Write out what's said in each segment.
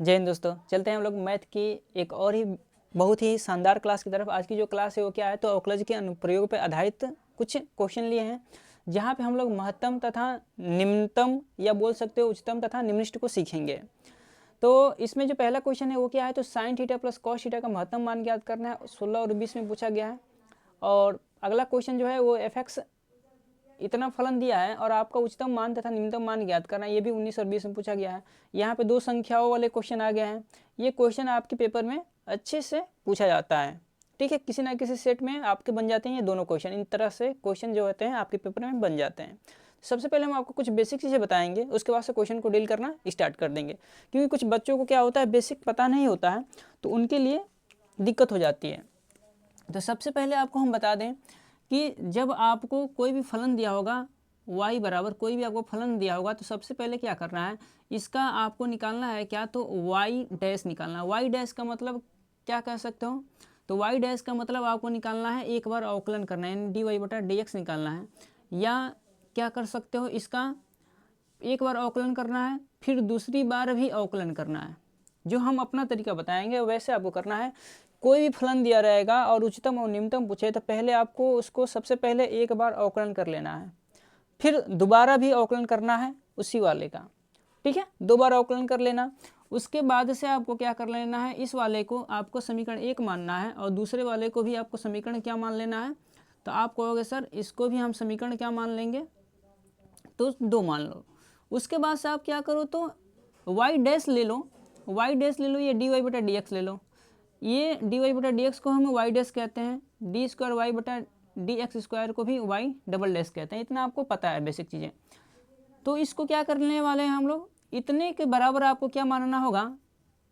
जय हिंद दोस्तों, चलते हैं हम लोग मैथ की एक और ही बहुत ही शानदार क्लास की तरफ। आज की जो क्लास है वो क्या है, तो अवकलज के अनुप्रयोग पर आधारित कुछ क्वेश्चन लिए हैं, जहाँ पे हम लोग महत्तम तथा निम्नतम या बोल सकते हो उच्चतम तथा निम्निष्ठ को सीखेंगे। तो इसमें जो पहला क्वेश्चन है वो क्या है, तो sine theta plus cos theta का महत्तम मान ज्ञात करना है। 16 और 20 में पूछा गया है। और अगला क्वेश्चन जो है वो एफ इतना फलन दिया है और आपका उच्चतम मान तथा निम्नतम मान ज्ञात करना है, ये भी 19 और 20 में पूछा गया है। यहाँ पे दो संख्याओं वाले क्वेश्चन आ गए हैं। ये क्वेश्चन आपके पेपर में अच्छे से पूछा जाता है, ठीक है। किसी ना किसी सेट में आपके बन जाते हैं ये दोनों क्वेश्चन। इन तरह से क्वेश्चन जो होते हैं आपके पेपर में बन जाते हैं। सबसे पहले हम आपको कुछ बेसिक चीज़ें बताएंगे, उसके बाद से क्वेश्चन को डील करना स्टार्ट कर देंगे। क्योंकि कुछ बच्चों को क्या होता है, बेसिक पता नहीं होता है, तो उनके लिए दिक्कत हो जाती है। तो सबसे पहले आपको हम बता दें कि जब आपको कोई भी फलन दिया होगा y बराबर कोई भी आपको फलन दिया होगा, तो सबसे पहले क्या करना है, इसका आपको निकालना है क्या, तो y डैश निकालना है। y डैश का मतलब क्या कह सकते हो, तो y डैश का मतलब आपको निकालना है, एक बार अवकलन करना है, यानी dy बटा dx निकालना है। या क्या कर सकते हो, इसका एक बार अवकलन करना है, फिर दूसरी बार भी अवकलन करना है। जो हम अपना तरीका बताएंगे वैसे आपको करना है। कोई भी फलन दिया रहेगा और उच्चतम और निम्नतम पूछे, तो पहले आपको उसको सबसे पहले एक बार अवकलन कर लेना है, फिर दोबारा भी अवकलन करना है उसी वाले का, ठीक है। दो बार अवकलन कर लेना। उसके बाद से आपको क्या कर लेना है, इस वाले को आपको समीकरण 1 मानना है और दूसरे वाले को भी आपको समीकरण क्या मान लेना है, तो आप कहोगे सर इसको भी हम समीकरण क्या मान लेंगे, तो 2 मान लो। उसके बाद से आप क्या करो, तो y डैश ले लो, y डैश ले लो, ये dy बटा dx ले लो। ये dy बटा dx को हम y डैश कहते हैं, डी स्क्वायर वाई बटा dx स्क्वायर को भी y डबल डैश कहते हैं। इतना आपको पता है बेसिक चीज़ें। तो इसको क्या करने वाले हैं हम लोग, इतने के बराबर आपको क्या मानना होगा।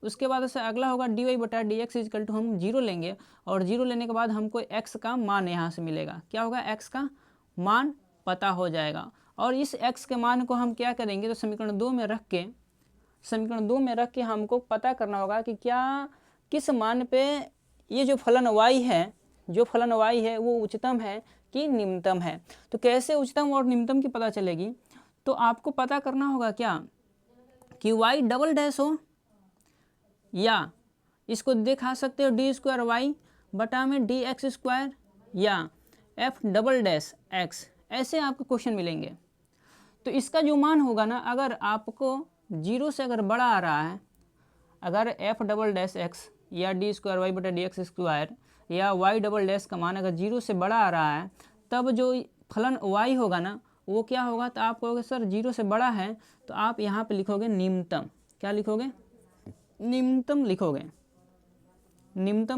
उसके बाद से अगला होगा dy बटा dx इजकल टू हम 0 लेंगे, और 0 लेने के बाद हमको x का मान यहाँ से मिलेगा। क्या होगा, x का मान पता हो जाएगा। और इस x के मान को हम क्या करेंगे, तो समीकरण 2 में रख के हमको पता करना होगा कि क्या किस मान पे ये जो फलन y है वो उच्चतम है कि निम्नतम है। तो कैसे उच्चतम और निम्नतम की पता चलेगी, तो आपको पता करना होगा क्या कि y डबल डैश हो, या इसको दिखा सकते हो डी स्क्वायर वाई बटा में डी एक्स स्क्वायर, या एफ डबल डैश एक्स, ऐसे आपको क्वेश्चन मिलेंगे। तो इसका जो मान होगा ना, अगर आपको 0 से अगर बड़ा आ रहा है, अगर एफ डबल डैश एक्स या डी स्क्वायर वाई बटा डी एक्स स्क्वायर या वाई डबल डैश का मान अगर 0 से बड़ा आ रहा है, तब जो फलन y होगा ना वो क्या होगा, तो आप कहोगे सर 0 से बड़ा है, तो आप यहाँ पे लिखोगे निम्नतम। क्या लिखोगे, निम्नतम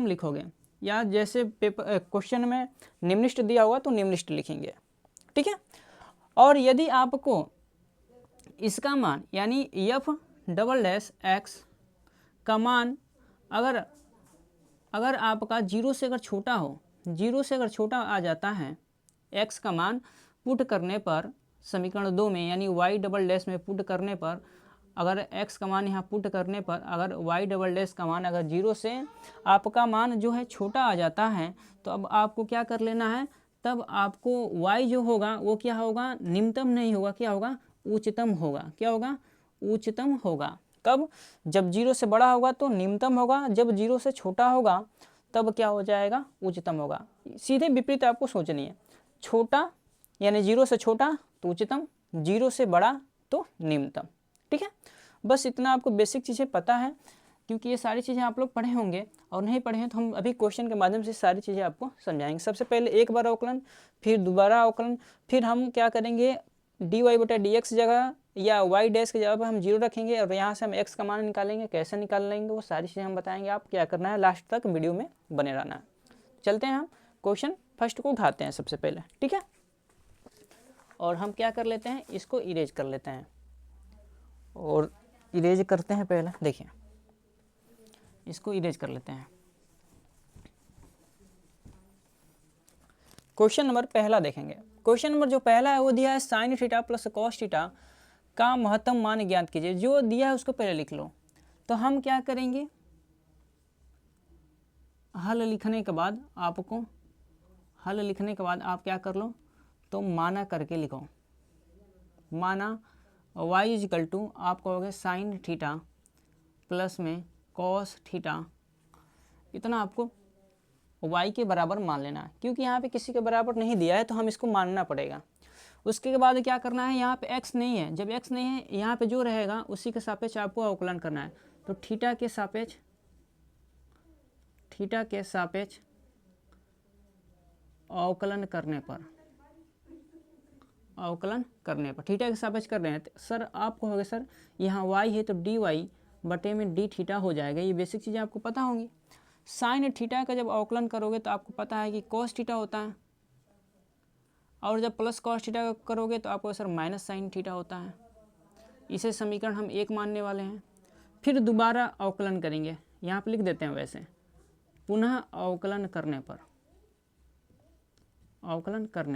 लिखोगे। या जैसे पेपर क्वेश्चन में निम्निष्ठ दिया होगा तो निम्निष्ठ लिखेंगे, ठीक है। और यदि आपको इसका मान यानी एफ डबल डैश एक्स का मान अगर आपका 0 से अगर छोटा हो, 0 से अगर छोटा आ जाता है, x का मान पुट करने पर समीकरण 2 में यानी y डबल डैश में पुट करने पर, अगर x का मान यहाँ पुट करने पर अगर y डबल डैश का मान अगर 0 से आपका मान जो है छोटा आ जाता है, तो अब आपको क्या कर लेना है, तब आपको y जो होगा वो क्या होगा, निम्नतम नहीं होगा, क्या होगा, उच्चतम होगा। क्या होगा, उच्चतम होगा। कब, जब 0 से बड़ा होगा तो निम्नतम होगा, जब 0 से छोटा होगा तब क्या हो जाएगा, उच्चतम होगा। सीधे विपरीत आपको सोचनी है, छोटा यानी 0 से छोटा तो उच्चतम, 0 से बड़ा तो निम्नतम, ठीक है। बस इतना आपको बेसिक चीज़ें पता है, क्योंकि ये सारी चीज़ें आप लोग पढ़े होंगे, और नहीं पढ़े हैं तो हम अभी क्वेश्चन के माध्यम से सारी चीज़ें आपको समझाएंगे। सबसे पहले एक बार अवकलन, फिर दोबारा अवकलन, फिर हम क्या करेंगे, डी वाई बटा डी एक्स जगह या y डैश की जगह पर हम 0 रखेंगे, और यहाँ से हम x का मान निकालेंगे। कैसे निकाल लेंगे वो सारी चीज़ें हम बताएंगे। आप क्या करना है, लास्ट तक वीडियो में बने रहना है। चलते हैं हम क्वेश्चन फर्स्ट को उठाते हैं सबसे पहले, ठीक है। और हम क्या कर लेते हैं, इसको इरेज कर लेते हैं, और इरेज करते हैं पहले, देखिए इसको इरेज कर लेते हैं। क्वेश्चन नंबर पहला देखेंगे। क्वेश्चन नंबर जो पहला है वो दिया है sine theta plus cos theta का महत्तम मान ज्ञात कीजिए। जो दिया है उसको पहले लिख लो। तो हम क्या करेंगे, हल लिखने के बाद आप क्या कर लो, तो माना करके लिखो। माना y इजकल टू आप कहोगे साइन थीटा प्लस में कॉस थीटा, इतना आपको y के बराबर मान लेना है, क्योंकि यहाँ पे किसी के बराबर नहीं दिया है तो हम इसको मानना पड़ेगा। उसके बाद क्या करना है, यहाँ पे x नहीं है, जब x नहीं है यहाँ पे जो रहेगा उसी के सापेक्ष आपको अवकलन करना है। तो थीटा के सापेक्ष अवकलन करने पर थीटा के सापेक्ष कर रहे हैं तो सर आप कहोगे सर यहाँ y है तो dy बटे में d थीटा हो जाएगा। ये बेसिक चीज़ें आपको पता होंगी। साइन थीटा का जब अवकलन करोगे तो आपको पता है कि कॉस थीटा होता है, और जब प्लस कॉस थीटा करोगे तो आपको सर माइनस साइन थीटा होता है। इसे समीकरण हम 1 मानने वाले हैं। फिर दोबारा अवकलन करेंगे, यहाँ पे लिख देते हैं वैसे, पुनः अवकलन करने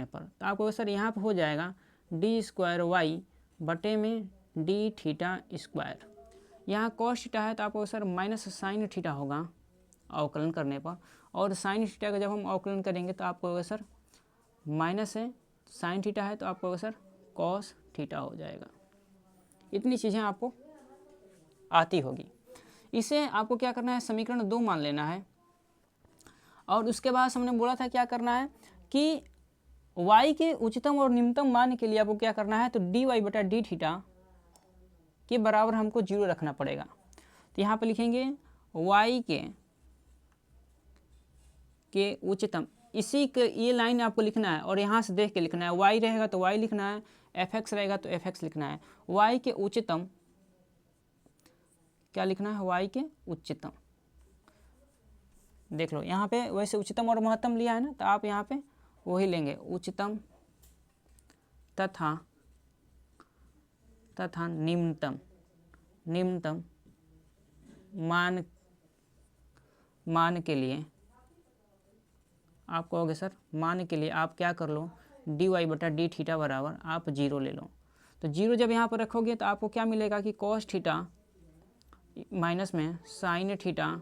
पर तो आपको सर यहाँ पे हो जाएगा डी स्क्वायर वाई बटे में डी थीटा स्क्वायर। यहाँ कॉस थीटा है तो आपको सर माइनस साइन थीटा होगा अवकलन करने पर, और साइन थीटा का जब हम अवकलन करेंगे तो आपको सर माइनस है, साइन थीटा है तो आपको सर कॉस थीटा हो जाएगा। इतनी चीज़ें आपको आती होगी। इसे आपको क्या करना है, समीकरण 2 मान लेना है। और उसके बाद हमने बोला था क्या करना है कि y के उच्चतम और निम्नतम मान के लिए आपको क्या करना है, तो dy बटा डी थीटा के बराबर हमको 0 रखना पड़ेगा। तो यहाँ पे लिखेंगे y के उच्चतम, इसी के ये लाइन आपको लिखना है और यहाँ से देख के लिखना है। y रहेगा तो y लिखना है, fx रहेगा तो fx लिखना है। y के उच्चतम क्या लिखना है, y के उच्चतम। देख लो यहाँ पे वैसे उच्चतम और महत्तम लिया है ना, तो आप यहाँ पे वही लेंगे, उच्चतम तथा निम्नतम मान के लिए आप कहोगे सर मान के लिए आप क्या कर लो, डी वाई बटा डी थीटा बराबर आप 0 ले लो। तो 0 जब यहाँ पर रखोगे तो आपको क्या मिलेगा कि कॉस थीटा माइनस में साइन थीटा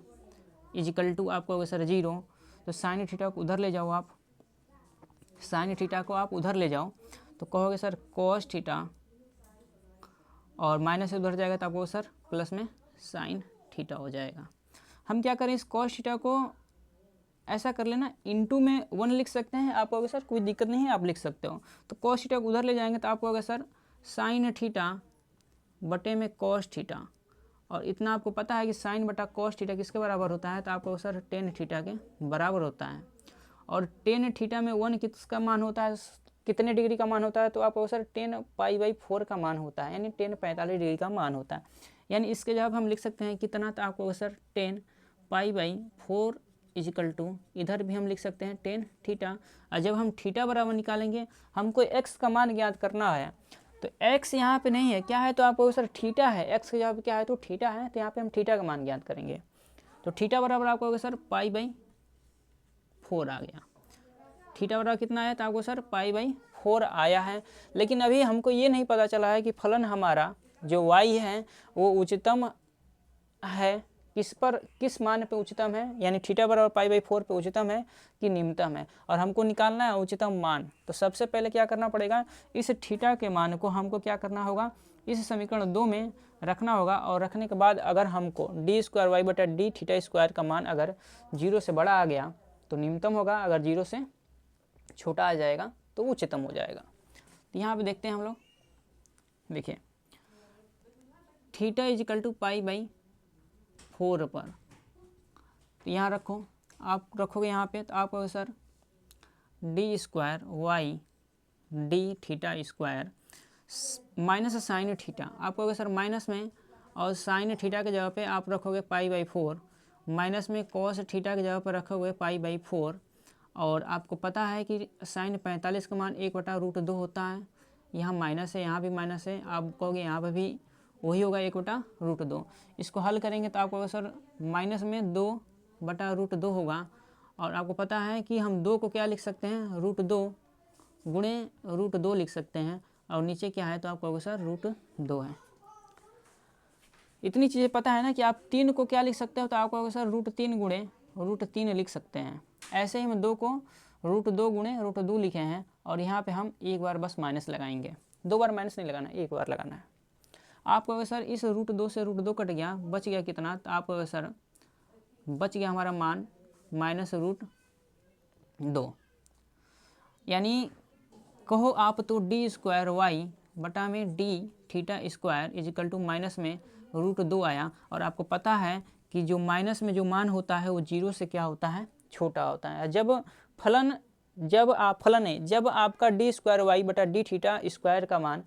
इजिकल टू आप कहोगे सर 0। तो साइन थीटा को उधर ले जाओ, आप साइन थीटा को आप उधर ले जाओ तो कहोगे सर कॉस थीटा, और माइनस से उधर जाएगा तो आपको सर प्लस में साइन थीटा हो जाएगा। हम क्या करें, इस कॉस थीटा को ऐसा कर लेना, इनटू में 1 लिख सकते हैं। आप कहोगे सर कोई दिक्कत नहीं है, आप लिख सकते हो। तो कॉस थीटा को उधर ले जाएंगे तो आप कहोगे सर साइन थीटा बटे में कॉस थीटा, और इतना आपको पता है कि साइन बटा कॉस थीटा किसके बराबर होता है, तो आपको सर टेन थीटा के बराबर होता है। और टेन थीटा में 1 किसका मान होता है, कितने डिग्री का मान होता है, तो आपको सर 10 पाई/4 का मान होता है, यानी 10 45 डिग्री का मान होता है। यानी इसके जवाब हम लिख सकते हैं कितना, तो आपको सर 10 पाई/4 इजिकल टू, इधर भी हम लिख सकते हैं 10 थीटा। और जब हम थीटा बराबर निकालेंगे, हमको x का मान ज्ञात करना है, तो x यहाँ पे नहीं है, क्या है, तो आपको सर थीटा है, x का जवाब क्या है, तो थीटा है। तो यहाँ पे हम थीटा का मान ज्ञात करेंगे। तो थीटा बराबर आपको होगा सर पाई/4 आ गया। थीटा बराबर कितना आया, तो आपको सर पाई/4 आया है। लेकिन अभी हमको ये नहीं पता चला है कि फलन हमारा जो y है वो उच्चतम है, किस मान पे उच्चतम है, यानी थीटा बराबर पाई/4 पे उच्चतम है कि निम्नतम है, और हमको निकालना है उच्चतम मान। तो सबसे पहले क्या करना पड़ेगा, इस थीटा के मान को हमको क्या करना होगा, इस समीकरण 2 में रखना होगा। और रखने के बाद अगर हमको डी स्क्वायर वाई बटा डी थीटा स्क्वायर का मान अगर 0 से बड़ा आ गया तो निम्नतम होगा, अगर 0 से छोटा आ जाएगा तो उच्चतम हो जाएगा। तो यहाँ पे देखते हैं हम लोग, देखिए थीटा इजिकल टू पाई/4 पर, तो यहाँ रखो, आप रखोगे यहाँ पे, तो आप कहोगे sir d square y d theta square minus sine theta, आप कहोगे सर माइनस में, और साइन थीटा के जगह पे आप रखोगे पाई/4, माइनस में कॉस थीटा के जगह पर रखोगे पाई/4। और आपको पता है कि साइन 45 का मान 1/√2 होता है, यहाँ माइनस है, यहाँ भी माइनस है, आप कहोगे यहाँ पर भी वही होगा 1/√2। इसको हल करेंगे तो आपको सर माइनस में 2/√2 होगा, और आपको पता है कि हम 2 को क्या लिख सकते हैं, √2 गुणे √2 लिख सकते हैं, और नीचे क्या है, तो आप कहोगे सर √2 है। इतनी चीज़ें पता है ना कि आप 3 को क्या लिख सकते हो, तो आप कहोगे सर √3 गुणे √3 लिख सकते हैं। ऐसे ही हम 2 को √2 गुणे √2 लिखे हैं, और यहाँ पे हम एक बार बस माइनस लगाएंगे, 2 बार माइनस नहीं लगाना, एक बार लगाना है। आप कहोगे सर इस √2 से √2 कट गया, बच गया कितना, तो आप कहोगे सर बच गया हमारा मान -√2, यानी कहो आप तो d² बटा में d θ² इजिकल टू माइनस में √2 आया। और आपको पता है कि जो माइनस में जो मान होता है वो 0 से क्या होता है, छोटा होता है। जब आपका d² बटा dθ² का मान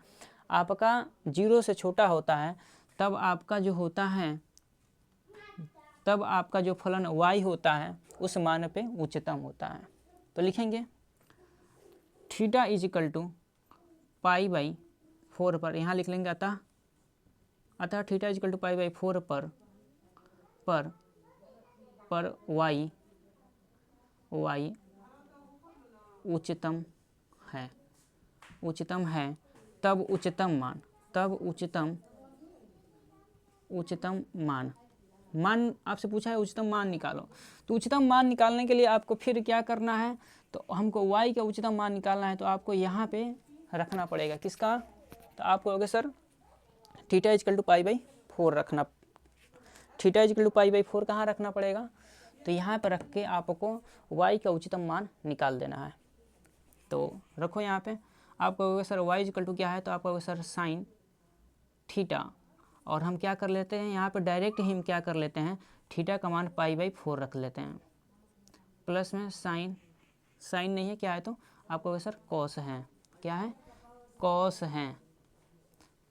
आपका 0 से छोटा होता है, तब आपका जो होता है, तब आपका जो फलन y होता है उस मान पे उच्चतम होता है। तो लिखेंगे थीटा इजिकल टू π/4 पर, यहाँ लिख लेंगे अतः थीटा इजिकल टू π/4 पर y उच्चतम है, तब उच्चतम मान आपसे पूछा है उच्चतम मान निकालो। तो उच्चतम मान निकालने के लिए आपको फिर क्या करना है, तो हमको y का उच्चतम मान निकालना है, तो आपको यहाँ पे रखना पड़ेगा किसका, तो आप कहोगे सर थीटा इजिकल टू π/4 रखना, थीटा इजिकल टू π/4 कहाँ रखना पड़ेगा, तो यहाँ पर रख के आपको y का उच्चतम मान निकाल देना है। तो रखो यहाँ पे, आप कहोगे सर y इजिकल टू क्या है, तो आप कहोगे सर साइन थीटा, और हम क्या कर लेते हैं यहाँ पे डायरेक्ट ही हम क्या कर लेते हैं, थीटा का मान π/4 रख लेते हैं, प्लस में साइन नहीं है क्या है, तो आप कहोगे सर कॉस है, क्या है, कॉस है,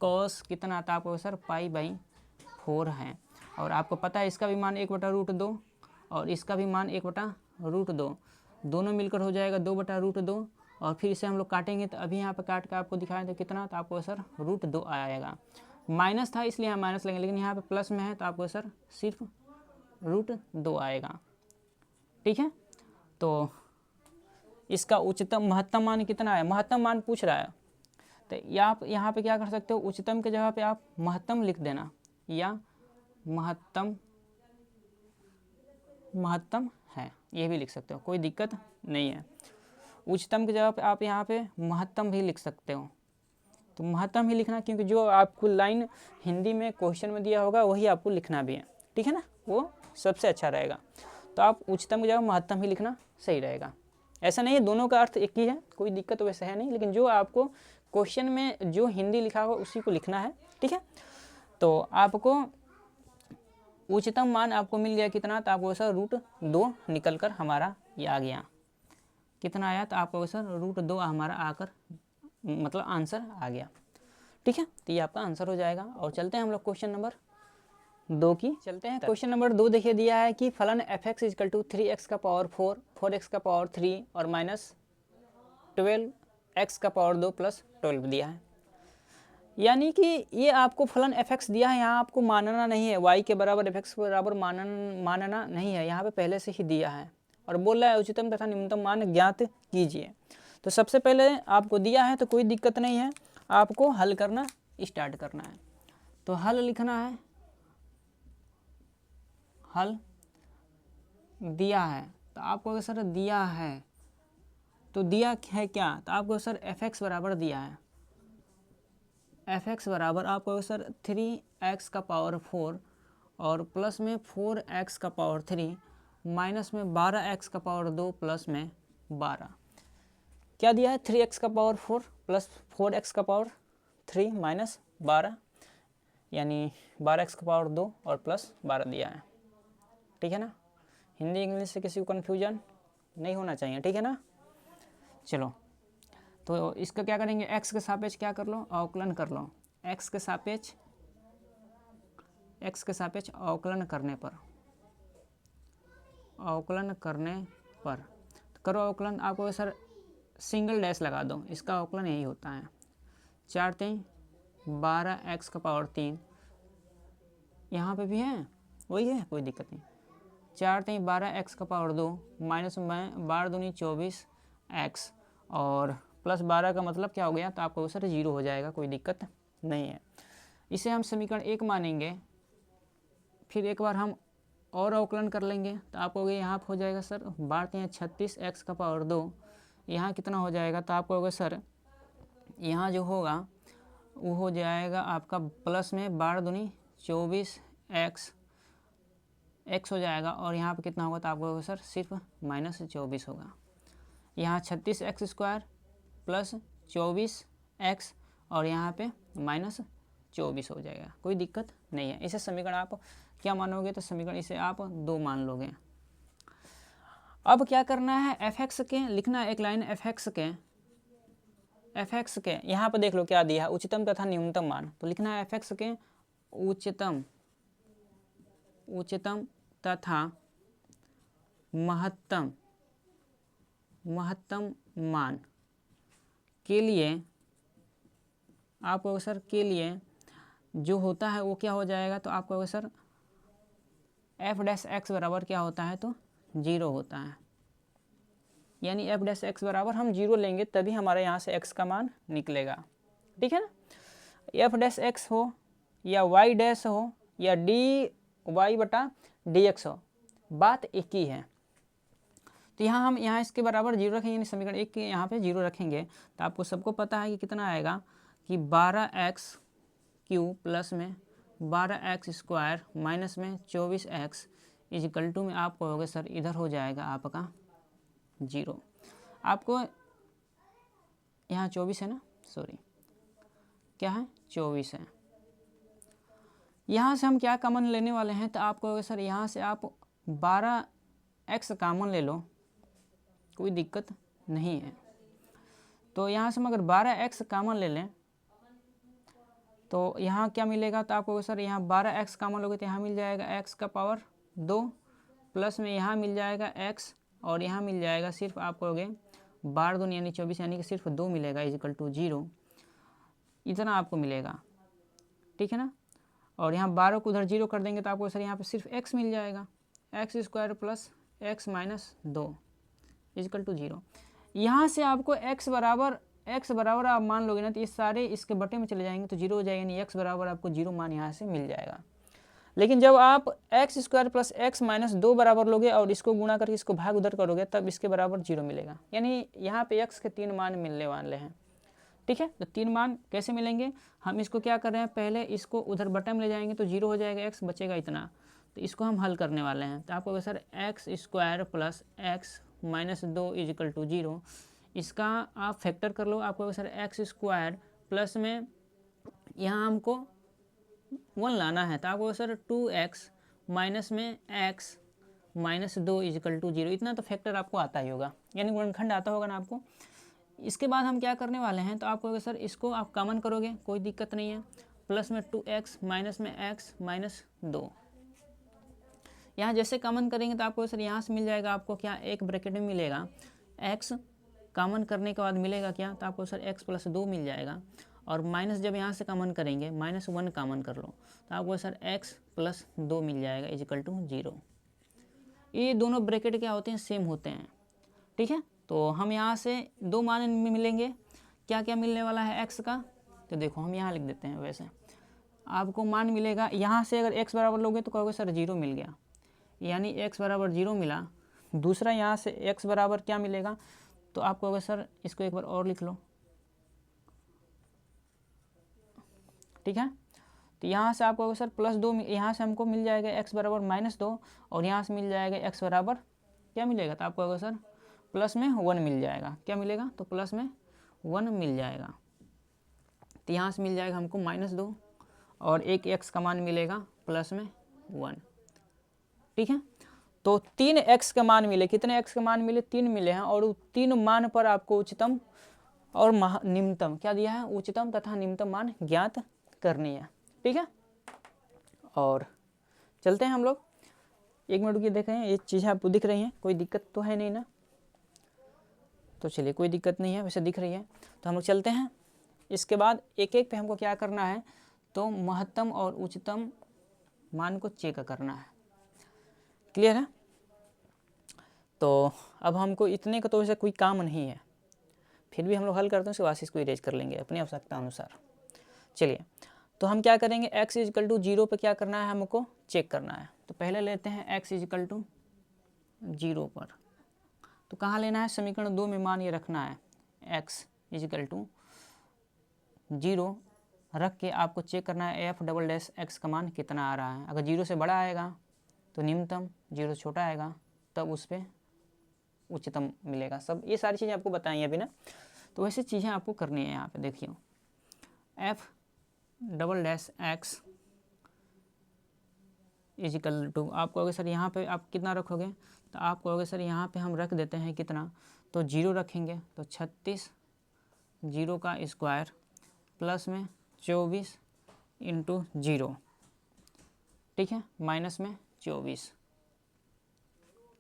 कॉस कितना आता है, आपको सर π/4 है। और आपको पता है इसका भी मान 1/√2 और इसका भी मान 1/√2, दोनों मिलकर हो जाएगा 2/√2, और फिर इसे हम लोग काटेंगे, तो अभी यहाँ पे काट के आपको दिखाएं तो कितना, तो आपको सर √2 आएगा। माइनस था इसलिए हम माइनस लेंगे, लेकिन यहाँ पे प्लस में है तो आपको सर सिर्फ √2 आएगा। ठीक है, तो इसका महत्तम मान कितना है, महत्तम मान पूछ रहा है, तो आप यहाँ पे क्या कर सकते हो, उच्चतम के जगह पे आप महत्तम लिख देना, या महत्तम है, ये भी लिख सकते हो, कोई दिक्कत नहीं है। उच्चतम की जगह पे आप यहाँ पे महत्तम भी लिख सकते हो, तो महत्तम ही लिखना, क्योंकि जो आपको लाइन हिंदी में क्वेश्चन में दिया होगा वही आपको लिखना भी है, ठीक है ना, वो सबसे अच्छा रहेगा। तो आप उच्चतम की जगह महत्तम ही लिखना सही रहेगा। ऐसा नहीं है दोनों का अर्थ एक ही है, कोई दिक्कत तो वैसे है नहीं, लेकिन जो आपको क्वेश्चन में जो हिंदी लिखा हो उसी को लिखना है, ठीक है। तो आपको उच्चतम मान आपको मिल गया कितना, तो आपको सर √2 निकल कर हमारा ये आ गया, कितना आया, तो आपको सर √2 हमारा आकर मतलब आंसर आ गया, ठीक है। तो ये आपका आंसर हो जाएगा। और चलते हैं हम लोग क्वेश्चन नंबर 2 की चलते हैं। क्वेश्चन नंबर 2 देखिए, दिया है कि फलन f(x) is equal to 3x⁴, 4x⁴ और -12x⁴ प्लस 12 दिया है। यानी कि ये आपको फलन f(x) दिया है, यहाँ आपको मानना नहीं है, y के बराबर f(x) के बराबर मानना नहीं है, यहाँ पे पहले से ही दिया है और बोल रहा है उच्चतम तथा निम्नतम मान ज्ञात कीजिए। तो सबसे पहले आपको दिया है तो कोई दिक्कत नहीं है, आपको हल करना स्टार्ट करना है। तो हल लिखना है, हल दिया है, तो आपको सर दिया है, तो दिया है क्या, तो आपको सर f(x) बराबर दिया है, f(x) बराबर आपको सर 3x⁴ और प्लस में 4x⁴ माइनस में 12x⁴ प्लस में 12, क्या दिया है 3x⁴ प्लस 4x⁴ माइनस 12, यानी 12x⁴ और प्लस 12 दिया है, ठीक है ना। हिंदी इंग्लिश से किसी को कन्फ्यूजन नहीं होना चाहिए, ठीक है ना। चलो, तो इसका क्या करेंगे, x के सापेक्ष क्या कर लो, अवकलन कर लो, x के सापेक्ष अवकलन करने पर करो अवकलन, आपको सर सिंगल डैश लगा दो, इसका अवकलन यही होता है, 4 3 12x⁴, यहाँ पे भी है वही है, कोई दिक्कत नहीं, 4 3 12x⁴ माइनस में 12 दूनी 24x और प्लस 12 का मतलब क्या हो गया, तो आपको सर 0 हो जाएगा, कोई दिक्कत नहीं है। इसे हम समीकरण 1 मानेंगे, फिर एक बार हम और अवकलन कर लेंगे, तो आपको यहाँ हो जाएगा सर 12 36x⁴, यहाँ कितना हो जाएगा, तो आपको होगा सर यहाँ जो होगा वो हो जाएगा आपका प्लस में 12 दूनी 24 एक्स हो जाएगा, और यहाँ पे कितना होगा तो आपको होगा सर सिर्फ -24 होगा। यहाँ 36x² प्लस 24x और यहाँ पे -24 हो जाएगा, कोई दिक्कत नहीं है। इसे समीकरण आप क्या मानोगे तो समीकरण इसे आप 2 मान लोगे। अब क्या करना है, f(x) के लिखना है एक लाइन f(x) के यहाँ पर देख लो क्या दिया है, उच्चतम तथा न्यूनतम मान। तो लिखना है f(x) के उच्चतम तथा महत्तम मान के लिए आपको सर के लिए जो होता है वो क्या हो जाएगा, तो आपको सर f' बराबर क्या होता है तो 0 होता है। यानी f' बराबर हम 0 लेंगे तभी हमारे यहाँ से x का मान निकलेगा, ठीक है ना। f' हो या y' हो या dy/dx हो, बात एक ही है। तो यहाँ हम इसके बराबर 0 रखेंगे, यानी समीकरण 1 के यहाँ पे 0 रखेंगे तो आपको सबको पता है कि कितना आएगा कि 12x³ प्लस में 12x² माइनस में 24x इजिकल टू में आपको होगा सर इधर हो जाएगा आपका 0। आपको यहाँ 24 है ना, सॉरी क्या है 24 है। यहाँ से हम क्या कॉमन लेने वाले हैं तो आपको होगा सर यहाँ से आप 12x कॉमन ले लो, कोई दिक्कत नहीं है। तो यहाँ से हम अगर 12x कॉमन ले लें तो यहाँ क्या मिलेगा तो आपको सर यहाँ 12x कॉमन लोगे तो यहाँ मिल जाएगा x का पावर 2 प्लस में यहाँ मिल जाएगा x और यहाँ मिल जाएगा सिर्फ आपको हो गए 12 दूनी यानी 24 यानी कि सिर्फ 2 मिलेगा इजिकल टू 0, इतना आपको मिलेगा, ठीक है ना। और यहाँ 12 को उधर 0 कर देंगे तो आपको सर यहाँ पे सिर्फ x मिल जाएगा, x² plus x minus 2 equal to 0। यहाँ से आपको x बराबर आप मान लोगे ना तो ये सारे इसके बटे में चले जाएंगे तो 0 हो जाएगा, यानी x बराबर आपको 0 मान यहाँ से मिल जाएगा। लेकिन जब आप x² प्लस x माइनस 2 बराबर लोगे और इसको गुणा करके इसको भाग उधर करोगे तब इसके बराबर 0 मिलेगा, यानी यहाँ पे x के 3 मान मिलने वाले हैं, ठीक है। तो 3 मान कैसे मिलेंगे, हम इसको क्या कर रहे हैं पहले इसको उधर बटे में ले जाएंगे तो 0 हो जाएगा, x बचेगा इतना, तो इसको हम हल करने वाले हैं। तो आपको sir x² plus x minus 2 equal to 0, इसका आप फैक्टर कर लो। आपको सर x² प्लस में यहाँ हमको 1 लाना है तो आपको सर 2x माइनस में x माइनस 2 इजिकल टू 0, इतना तो फैक्टर आपको आता ही होगा, यानी गुणनखंड आता होगा ना आपको। इसके बाद हम क्या करने वाले हैं तो आपको सर इसको आप कॉमन करोगे कोई दिक्कत नहीं है, प्लस में 2x माइनस में x माइनस 2, यहाँ जैसे कॉमन करेंगे तो आपको सर यहाँ से मिल जाएगा आपको क्या एक ब्रैकेट में मिलेगा x, कॉमन करने के बाद मिलेगा क्या तो आपको सर x प्लस 2 मिल जाएगा, और माइनस जब यहाँ से कॉमन करेंगे -1 कॉमन कर लो तो आपको सर x प्लस 2 मिल जाएगा इजिकल टू 0। ये दोनों ब्रैकेट क्या होते हैं सेम होते हैं, ठीक है। तो हम यहाँ से 2 मान मिलेंगे, क्या क्या मिलने वाला है x का, तो देखो हम यहाँ लिख देते हैं। वैसे आपको मान मिलेगा यहाँ से अगर x बराबर लोगे तो कहोगे सर 0 मिल गया, यानी x बराबर 0 मिला। दूसरा यहाँ से x बराबर क्या मिलेगा तो आपको कहोगे सर इसको एक बार और लिख लो, ठीक है। तो यहाँ से आपको सर प्लस 2, यहाँ से हमको मिल जाएगा x बराबर -2 और यहाँ से मिल जाएगा x बराबर क्या मिलेगा तो आपको सर प्लस में 1 मिल जाएगा, क्या मिलेगा तो प्लस में 1 मिल जाएगा। तो यहाँ से मिल जाएगा हमको -2 और एक x का मान मिलेगा प्लस में 1, ठीक है। तो 3x का मान मिले, कितने x का मान मिले 3 मिले हैं, और 3 मान पर आपको उच्चतम और निम्नतम क्या दिया है, उच्चतम तथा निम्नतम मान ज्ञात करनी है, ठीक है। और चलते हैं हम लोग, 1 मिनट की देखें ये चीज़ें आपको दिख रही हैं, कोई दिक्कत तो है नहीं ना, तो चलिए कोई दिक्कत नहीं है, वैसे दिख रही है तो हम लोग चलते हैं। इसके बाद एक एक पे हमको क्या करना है तो महत्तम और उच्चतम मान को चेक करना है, क्लियर है। तो अब हमको इतने का तो वैसे कोई काम नहीं है, फिर भी हम लोग हल करते हैं, उसके बाद इसको इरेज कर लेंगे अपनी आवश्यकता अनुसार। चलिए तो हम क्या करेंगे, x इजिकल टू 0 पर क्या करना है हमको चेक करना है। तो पहले लेते हैं x इजिकल टू 0 पर, तो कहाँ लेना है समीकरण 2 में मान ये रखना है x इजिकल टू 0 रख के आपको चेक करना है एफ डबल डैश एक्स का मान कितना आ रहा है। अगर 0 से बड़ा आएगा तो निम्नतम, 0 से छोटा आएगा तब उस पर उच्चतम मिलेगा। सब ये सारी चीज़ें आपको बताई अभी ना, तो वैसे चीज़ें आपको करनी है। यहाँ पे देखिए f double dash x equal to, आप कहोगे सर यहाँ पे आप कितना रखोगे, तो आप कहोगे सर यहाँ पे हम रख देते हैं कितना, तो 0 रखेंगे तो 36 0 का स्क्वायर प्लस में 24 इंटू 0, ठीक है, माइनस में 24।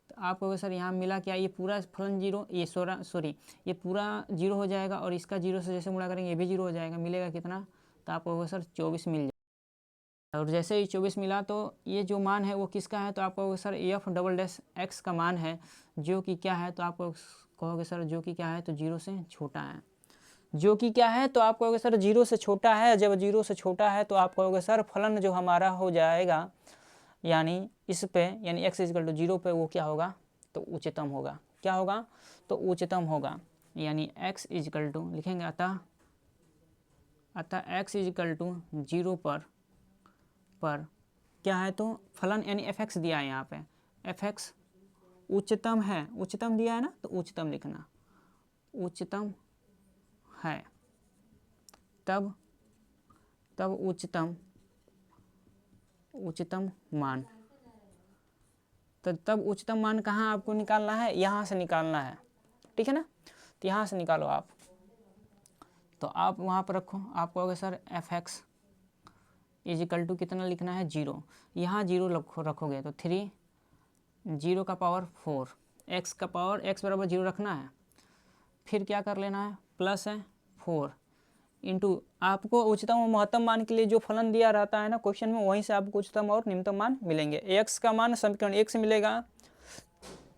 तो आप कहोगे सर यहाँ मिला क्या, ये पूरा फलन 0, ये सॉरी ये पूरा 0 हो जाएगा और इसका 0 से जैसे गुणा करेंगे ये भी 0 हो जाएगा, मिलेगा कितना, तो आप कहोगे सर 24 मिल जाएगा। और जैसे ही 24 मिला तो ये जो मान है वो किसका है, तो आप कहोगे sir F double dash x का मान है, जो कि क्या है, तो आप कहोगे सर जो कि क्या है, तो 0 से छोटा है। जो कि क्या है, तो आप कहोगे सर 0 से छोटा है। जब 0 से छोटा है तो आप कहोगे सर फलन जो हमारा हो जाएगा, यानी इस पे, यानी x इक्वल टू 0 पे वो क्या होगा, तो उच्चतम होगा। क्या होगा, तो उच्चतम होगा। यानी x इक्वल टू लिखेंगे अतः x इक्वल टू 0 पर क्या है, तो फलन यानी fx दिया है यहाँ पे, fx उच्चतम है, उच्चतम दिया है ना, तो उच्चतम लिखना, उच्चतम है, तब उच्चतम मान, तो तब उच्चतम मान कहाँ आपको निकालना है, यहाँ से निकालना है, ठीक है ना, तो यहाँ से निकालो आप। तो आप वहाँ पर रखो, आप कहोगे sir f x equal to कितना लिखना है, 0, यहाँ 0 रखोगे तो 3 0 का पावर 4, x का पावर x बराबर 0 रखना है, फिर क्या कर लेना है, प्लस है 4 इंटू, आपको उच्चतम और महत्तम मान के लिए जो फलन दिया रहता है ना क्वेश्चन में, वहीं से आपको उच्चतम और निम्नतम मान मिलेंगे। x का मान समीकरण 1 से मिलेगा,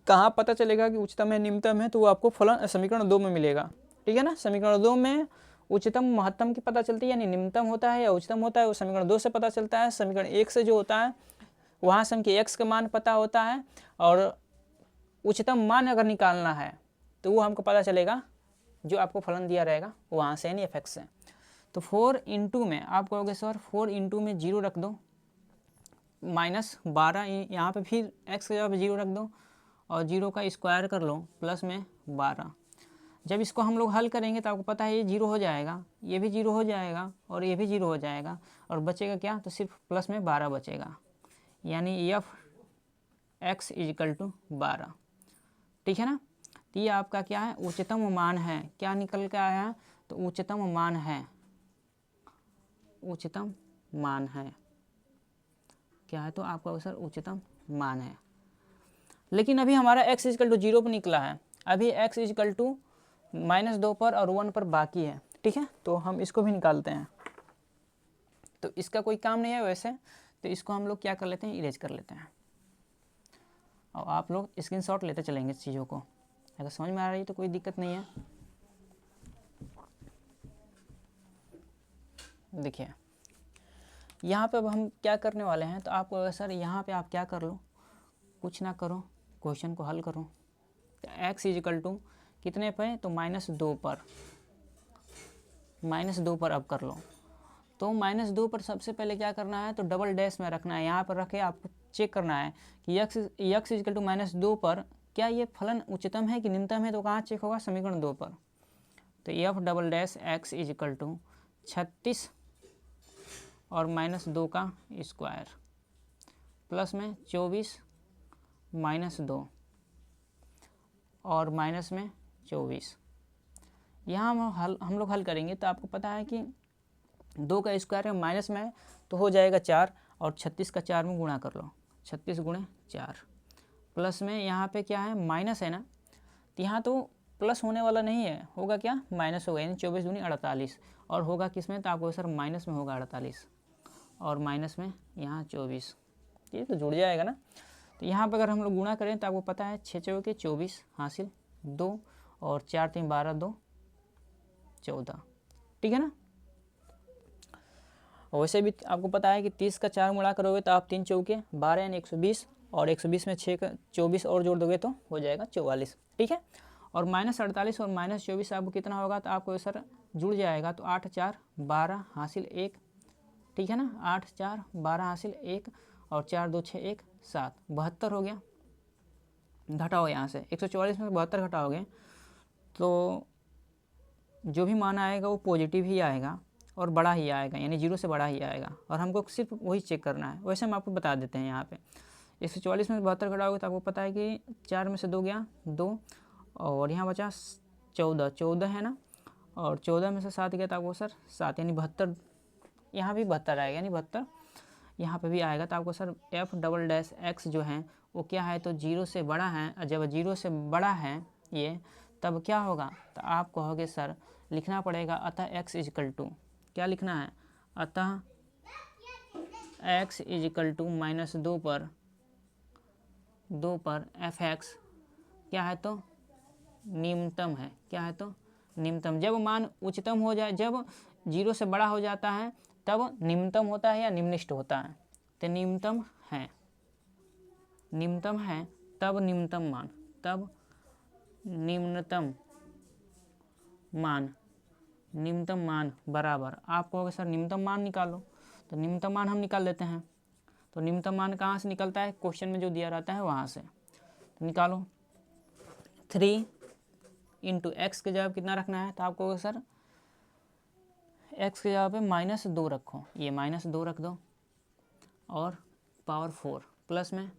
कहाँ पता चलेगा कि उच्चतम है निम्नतम है, तो वो आपको फलन समीकरण 2 में मिलेगा, ठीक है ना। समीकरण 2 में उच्चतम महत्तम की पता चलती है, यानी निम्नतम होता है या उच्चतम होता है, वो समीकरण 2 से पता चलता है। समीकरण 1 से जो होता है वहाँ से हमके x का मान पता होता है, और उच्चतम मान अगर निकालना है तो वो हमको पता चलेगा जो आपको फलन दिया रहेगा वहाँ से, यानी एफ एक्स से। तो 4 इंटू में आप कहोगे सर 4 इंटू में 0 रख दो, माइनस 12 यहाँ पे फिर x के जगह 0 रख दो और 0 का स्क्वायर कर लो प्लस में 12। जब इसको हम लोग हल करेंगे तो आपको पता है ये 0 हो जाएगा, ये भी 0 हो जाएगा और ये भी 0 हो जाएगा, और बचेगा क्या, तो सिर्फ प्लस में 12 बचेगा, यानी एफ एक्स इजिकल टू 12, ठीक है ना। तो ये आपका क्या है, उच्चतम मान है। क्या निकल के आया है, तो उच्चतम मान है, उच्चतम मान है, क्या है, तो आपका सर उच्चतम मान है। लेकिन अभी हमारा x इक्वल टू 0 पर निकला है, अभी x इक्वल टू -2 पर और 1 पर बाकी है, ठीक है। तो हम इसको भी निकालते हैं, तो इसका कोई काम नहीं है वैसे, तो इसको हम लोग क्या कर लेते हैं, इरेज कर लेते हैं, और आप लोग स्क्रीनशॉट लेते चलेंगे इस चीज़ों को। अगर समझ में आ रही है तो कोई दिक्कत नहीं है। देखिए यहाँ पे अब हम क्या करने वाले हैं, तो आपको सर यहाँ पे आप क्या कर लो, कुछ ना करो, क्वेश्चन को हल करो। x इजिकल टू कितने पे, तो -2 पर, -2 पर अब कर लो। तो -2 पर सबसे पहले क्या करना है, तो डबल डैश में रखना है, यहाँ पर रखे आपको चेक करना है कि x इजिकल टू -2 पर क्या ये फलन उच्चतम है कि निम्नतम है, तो कहाँ चेक होगा, समीकरण 2 पर। तो f double dash x equal to 36 और -2 का स्क्वायर प्लस में 24 -2 और माइनस में 24। यहाँ हम लोग हल करेंगे तो आपको पता है कि 2 का स्क्वायर है, माइनस में तो हो जाएगा 4, और 36 का 4 में गुणा कर लो, 36 गुणे 4, प्लस में यहाँ पे क्या है, माइनस है ना, तो यहाँ तो प्लस होने वाला नहीं है, होगा क्या, माइनस होगा, यानी 24 दूनी 48, और होगा किस में, तो आपको सर माइनस में होगा 48, और माइनस में यहाँ 24, ये तो जुड़ जाएगा ना। तो यहाँ पर अगर हम लोग गुणा करें तो आपको पता है 6 चौके 24 हासिल 2, और 4 3 12 2 14, ठीक है ना। वैसे भी आपको पता है कि 30 का 4 गुणा करोगे तो आप 3 चौके 12 यानी 120, और 120 में 6 का 24 और जोड़ दोगे तो हो जाएगा 44, ठीक है। और -48 और -24 आपको कितना होगा, तो आपको सर जुड़ जाएगा तो 8 4 12 हासिल 1, ठीक है ना, 8 4 12 हासिल 1 और 4 2 6 1 7, 72 हो गया। घटाओ यहाँ से 144 में 72 घटाओगे तो जो भी मान आएगा वो पॉजिटिव ही आएगा और बड़ा ही आएगा, यानी 0 से बड़ा ही आएगा, और हमको सिर्फ वही चेक करना है। वैसे हम आपको बता देते हैं यहाँ पे 144 में 72 घटाओगे तो आपको पता है कि 4 में से 2 गया 2 और यहाँ बचा 14 है ना, और 14 में से 7 गया तो आपको सर 7 यानी 72, यहाँ भी 72 आएगा, यानी 72 यहाँ पे भी आएगा। तो आपको sir f double dash x जो है वो क्या है, तो 0 से बड़ा है। जब 0 से बड़ा है ये तब क्या होगा, तो आप कहोगे सर लिखना पड़ेगा अतः x इजिकल टू, क्या लिखना है, अतः x इजिकल टू -2 पर f(x) क्या है, तो निम्नतम है। क्या है, तो निम्नतम। जब मान उच्चतम हो जाए, जब 0 से बड़ा हो जाता है तब निम्नतम होता है या निम्निष्ठ होता है, तो निम्नतम है, निम्नतम है तब निम्नतम मान, तब निम्नतम मान बराबर, आप कहोगे सर निम्नतम मान निकालो, तो निम्नतम मान हम निकाल लेते हैं। तो निम्नतम मान कहाँ से निकलता है, क्वेश्चन में जो दिया रहता है वहाँ से, तो निकालो। 3 इंटू एक्स के जगह कितना रखना है, तो आप कहोगे सर x के जगह पे -2 रखो, ये -2 रख दो और पावर 4 प्लस में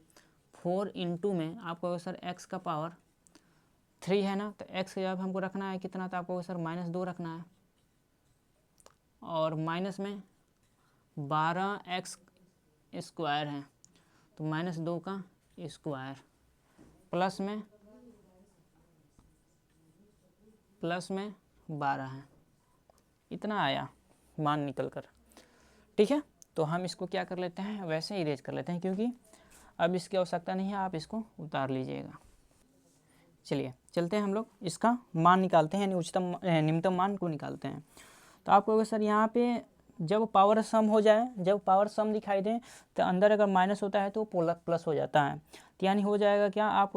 4 इंटू में आप कहोगे सर x का पावर 3 है ना, तो x के जगह हमको रखना है कितना, तो आप कहोगे सर -2 रखना है, और माइनस में 12x स्क्वायर है तो -2 का स्क्वायर प्लस में 12 है, इतना आया मान निकल कर, ठीक है। तो हम इसको क्या कर लेते हैं, वैसे इरेज कर लेते हैं क्योंकि अब इसकी आवश्यकता नहीं है, आप इसको उतार लीजिएगा। चलिए चलते हैं हम लोग इसका मान निकालते हैं, यानी उच्चतम निम्नतम मान को निकालते हैं। तो आप कहोगे सर यहाँ पे जब पावर सम हो जाए, जब पावर सम दिखाई दे तो अंदर अगर माइनस होता है तो प्लस हो जाता है, तो यानी हो जाएगा क्या, आप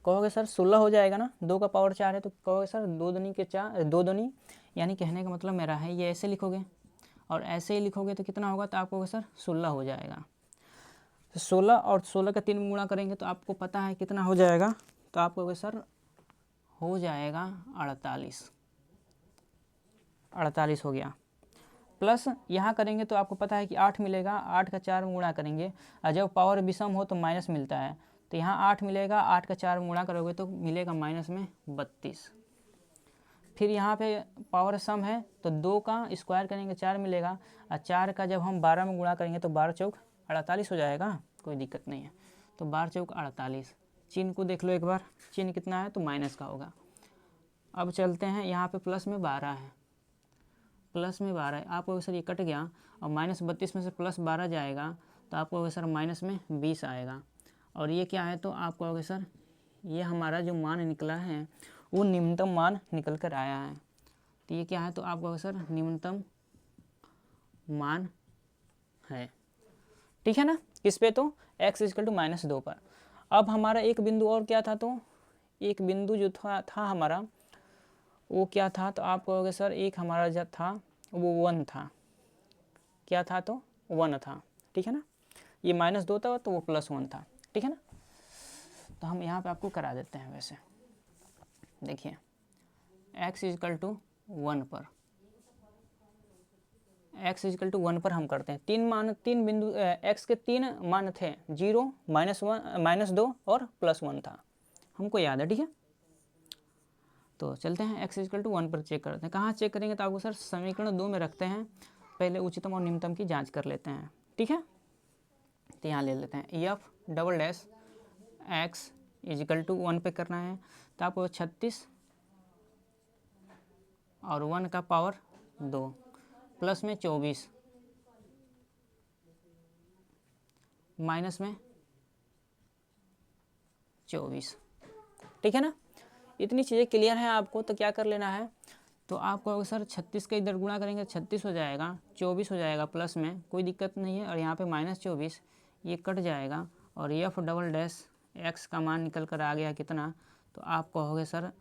कहोगे सर 16 हो जाएगा ना, 2 का पावर 4 है तो कहोगे सर 2 दूनी के 4, 2 दूनी, यानी कहने का मतलब मेरा है ये ऐसे लिखोगे और ऐसे ही लिखोगे तो कितना होगा, तो आप कहोगे सर 16 हो जाएगा। 16 और 16 का 3 में गुणा करेंगे तो आपको पता है कितना हो जाएगा, तो आप कहोगे सर हो जाएगा 48 हो गया। प्लस यहाँ करेंगे तो आपको पता है कि 8 मिलेगा, 8 का 4 में गुणा करेंगे, और जब पावर विषम हो तो माइनस मिलता है, तो यहाँ 8 मिलेगा, 8 का 4 में गुणा करोगे तो मिलेगा -32। फिर यहाँ पे पावर सम है तो 2 का स्क्वायर करेंगे 4 मिलेगा, और 4 का जब हम 12 में गुणा करेंगे तो 12 चौक 48 हो जाएगा, कोई दिक्कत नहीं है। तो 12 चौक 48, चिन्ह को देख लो एक बार, चिन्ह कितना है तो माइनस का होगा। अब चलते हैं यहाँ पे प्लस में 12 है, प्लस में 12 है, आपको सर ये कट गया और -32 में से प्लस 12 जाएगा तो आपको सर माइनस में 20 आएगा, और ये क्या है, तो आप कहोगे सर ये हमारा जो मान निकला है वो निम्नतम मान निकल कर आया है, तो ये क्या है, तो आप कहोगे सर निम्नतम मान है, ठीक है ना। किस पे, तो x इक्वल टू -2 पर। अब हमारा एक बिंदु और क्या था, तो एक बिंदु जो था हमारा वो क्या था, तो आप कहोगे सर एक हमारा जो था वो 1 था, क्या था, तो 1 था, ठीक है ना। ये -2 था तो वो +1 था, ठीक है ना। तो हम यहाँ पे आपको करा देते हैं, वैसे देखिए x इक्वल टू 1 पर, x इक्वल टू 1 पर हम करते हैं, 3 बिंदु x के 3 मान थे, 0 -2 और +1 था, हमको याद है, ठीक है। तो चलते हैं x इक्वल टू 1 पर चेक करते हैं। कहाँ चेक करेंगे, तो आपको सर समीकरण 2 में रखते हैं, पहले उच्चतम और निम्नतम की जांच कर लेते हैं, ठीक है। तो यहाँ ले लेते हैं f double dash x equal to 1 पे करना है, तो आपको 36 और 1 का पावर 2 प्लस में 24 माइनस में 24, ठीक है ना। इतनी चीज़ें क्लियर हैं आपको, तो क्या कर लेना है, तो आपको सर 36 का इधर गुणा करेंगे 36 हो जाएगा, 24 हो जाएगा प्लस में, कोई दिक्कत नहीं है, और यहाँ पे -24 ये कट जाएगा, और f डबल डैश x का मान निकल कर आ गया कितना, तो आप कहोगे सर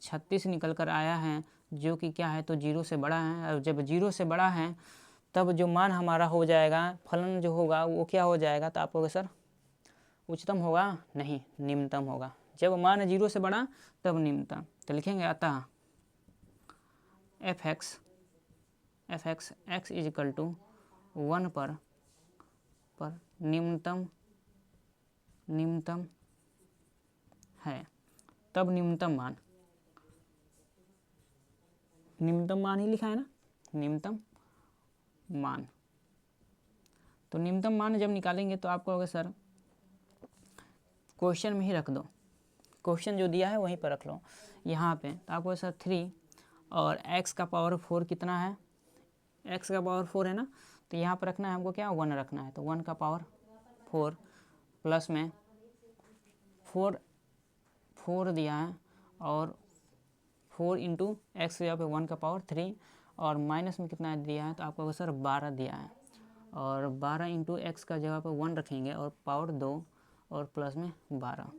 36 निकल कर आया है, जो कि क्या है तो 0 से बड़ा है। और जब 0 से बड़ा है तब जो मान हमारा हो जाएगा, फलन जो होगा वो क्या हो जाएगा, तो आप कहोगे सर उच्चतम होगा, नहीं निम्नतम होगा। जब मान 0 से बड़ा तब निम्नतम। तो लिखेंगे अतः f x x is equal to 1 पर निम्नतम है, तब निम्नतम मान ही लिखा है ना, निम्नतम मान। तो निम्नतम मान जब निकालेंगे तो आप कहोगे सर क्वेश्चन में ही रख दो, क्वेश्चन जो दिया है वहीं पर रख लो यहाँ पे। तो आपको सर 3 और x का पावर 4 कितना है, x का पावर 4 है ना, तो यहाँ पर रखना है हमको क्या 1 रखना है। तो 1 का पावर 4 प्लस में 4 दिया है और 4 इंटू एक्स जगह पे 1 का पावर 3 और माइनस में कितना दिया है, तो आपको सर 12 दिया है। और 12 इंटू एक्स का जगह पे 1 रखेंगे और पावर 2 और प्लस में 12।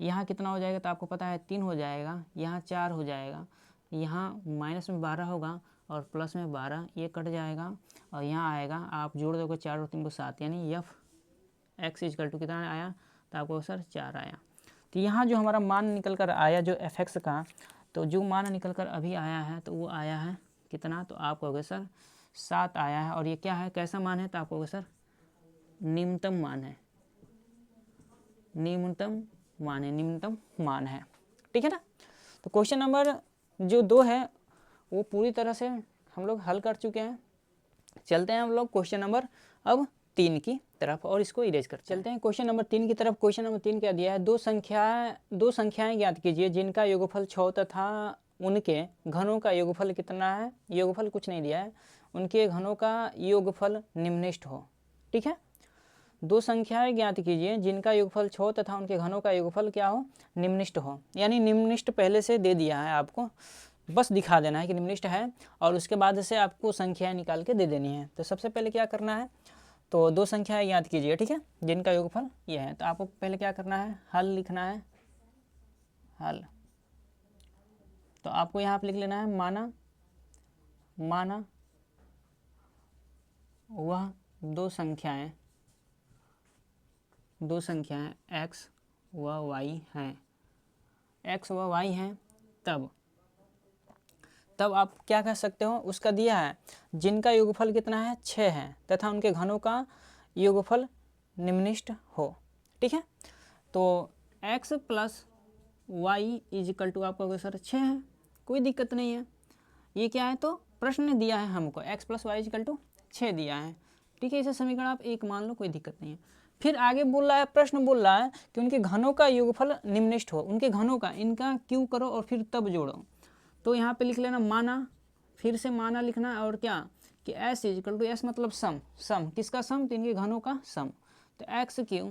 यहाँ कितना हो जाएगा, तो आपको पता है 3 हो जाएगा, यहाँ 4 हो जाएगा, यहाँ माइनस में 12 होगा और प्लस में 12, ये कट जाएगा और यहाँ आएगा, आप जोड़ दोगे 4 और 3 को 7, यानी एफ एक्स इक्वल टू कितना आया, तो आपको सर 4 आया। तो यहाँ जो हमारा मान निकल कर आया जो एफ एक्स का, तो जो मान निकल कर अभी आया है तो वो आया है कितना, तो आप कहोगे सर 7 आया है। और ये क्या है, कैसा मान है, तो आप कहोगे सर निम्नतम मान है, निम्नतम मान है। ठीक है ना। तो क्वेश्चन नंबर जो 2 है वो पूरी तरह से हम लोग हल कर चुके हैं। चलते हैं हम लोग क्वेश्चन नंबर अब 3 की तरफ और इसको इरेज करते हैं। चलते हैं क्वेश्चन नंबर 3 की तरफ। क्वेश्चन नंबर 3 क्या दिया है, दो संख्याएं ज्ञात कीजिए जिनका योगफल 6 तथा उनके घनों का योगफल कितना है। योगफल कुछ नहीं दिया है, उनके घनों का योगफल निम्नलिखित हो। ठीक है, दो संख्याएं ज्ञात कीजिए जिनका योगफल 6 तथा उनके घनों का योगफल क्या हो, निम्नलिखित हो। यानी निम्नलिखित पहले से दे दिया है, आपको बस दिखा देना है कि निम्नलिखित है और उसके बाद से आपको संख्याएं निकाल के दे देनी है। तो सबसे पहले क्या करना है, तो दो संख्याएं याद कीजिए, ठीक है, जिनका योगफल यह है। तो आपको पहले क्या करना है, हल लिखना है, हल। तो आपको यहाँ पे लिख लेना है माना वह दो संख्याएं x व y हैं, x व y हैं, तब आप क्या कह सकते हो, उसका दिया है जिनका योगफल कितना है 6 है तथा उनके घनों का योगफल निम्नलिखित हो। ठीक है, तो x plus y is equal to आपका सर 6 है, कोई दिक्कत नहीं है। ये क्या है, तो प्रश्न दिया है हमको x plus y is equal to 6 दिया है। ठीक है, इसे समीकरण आप 1 मान लो, कोई दिक्कत नहीं है। फिर आगे बोल रहा है, प्रश्न बोल रहा है कि उनके घनों का योगफल निम्नलिखित हो। उनके घनों का, इनका क्यों करो और फिर तब जोड़ो। तो यहाँ पे लिख लेना माना, फिर से माना लिखना है और क्या कि s is equal to s मतलब सम किसका सम, तो इनके घनों का सम। तो एक्स क्यू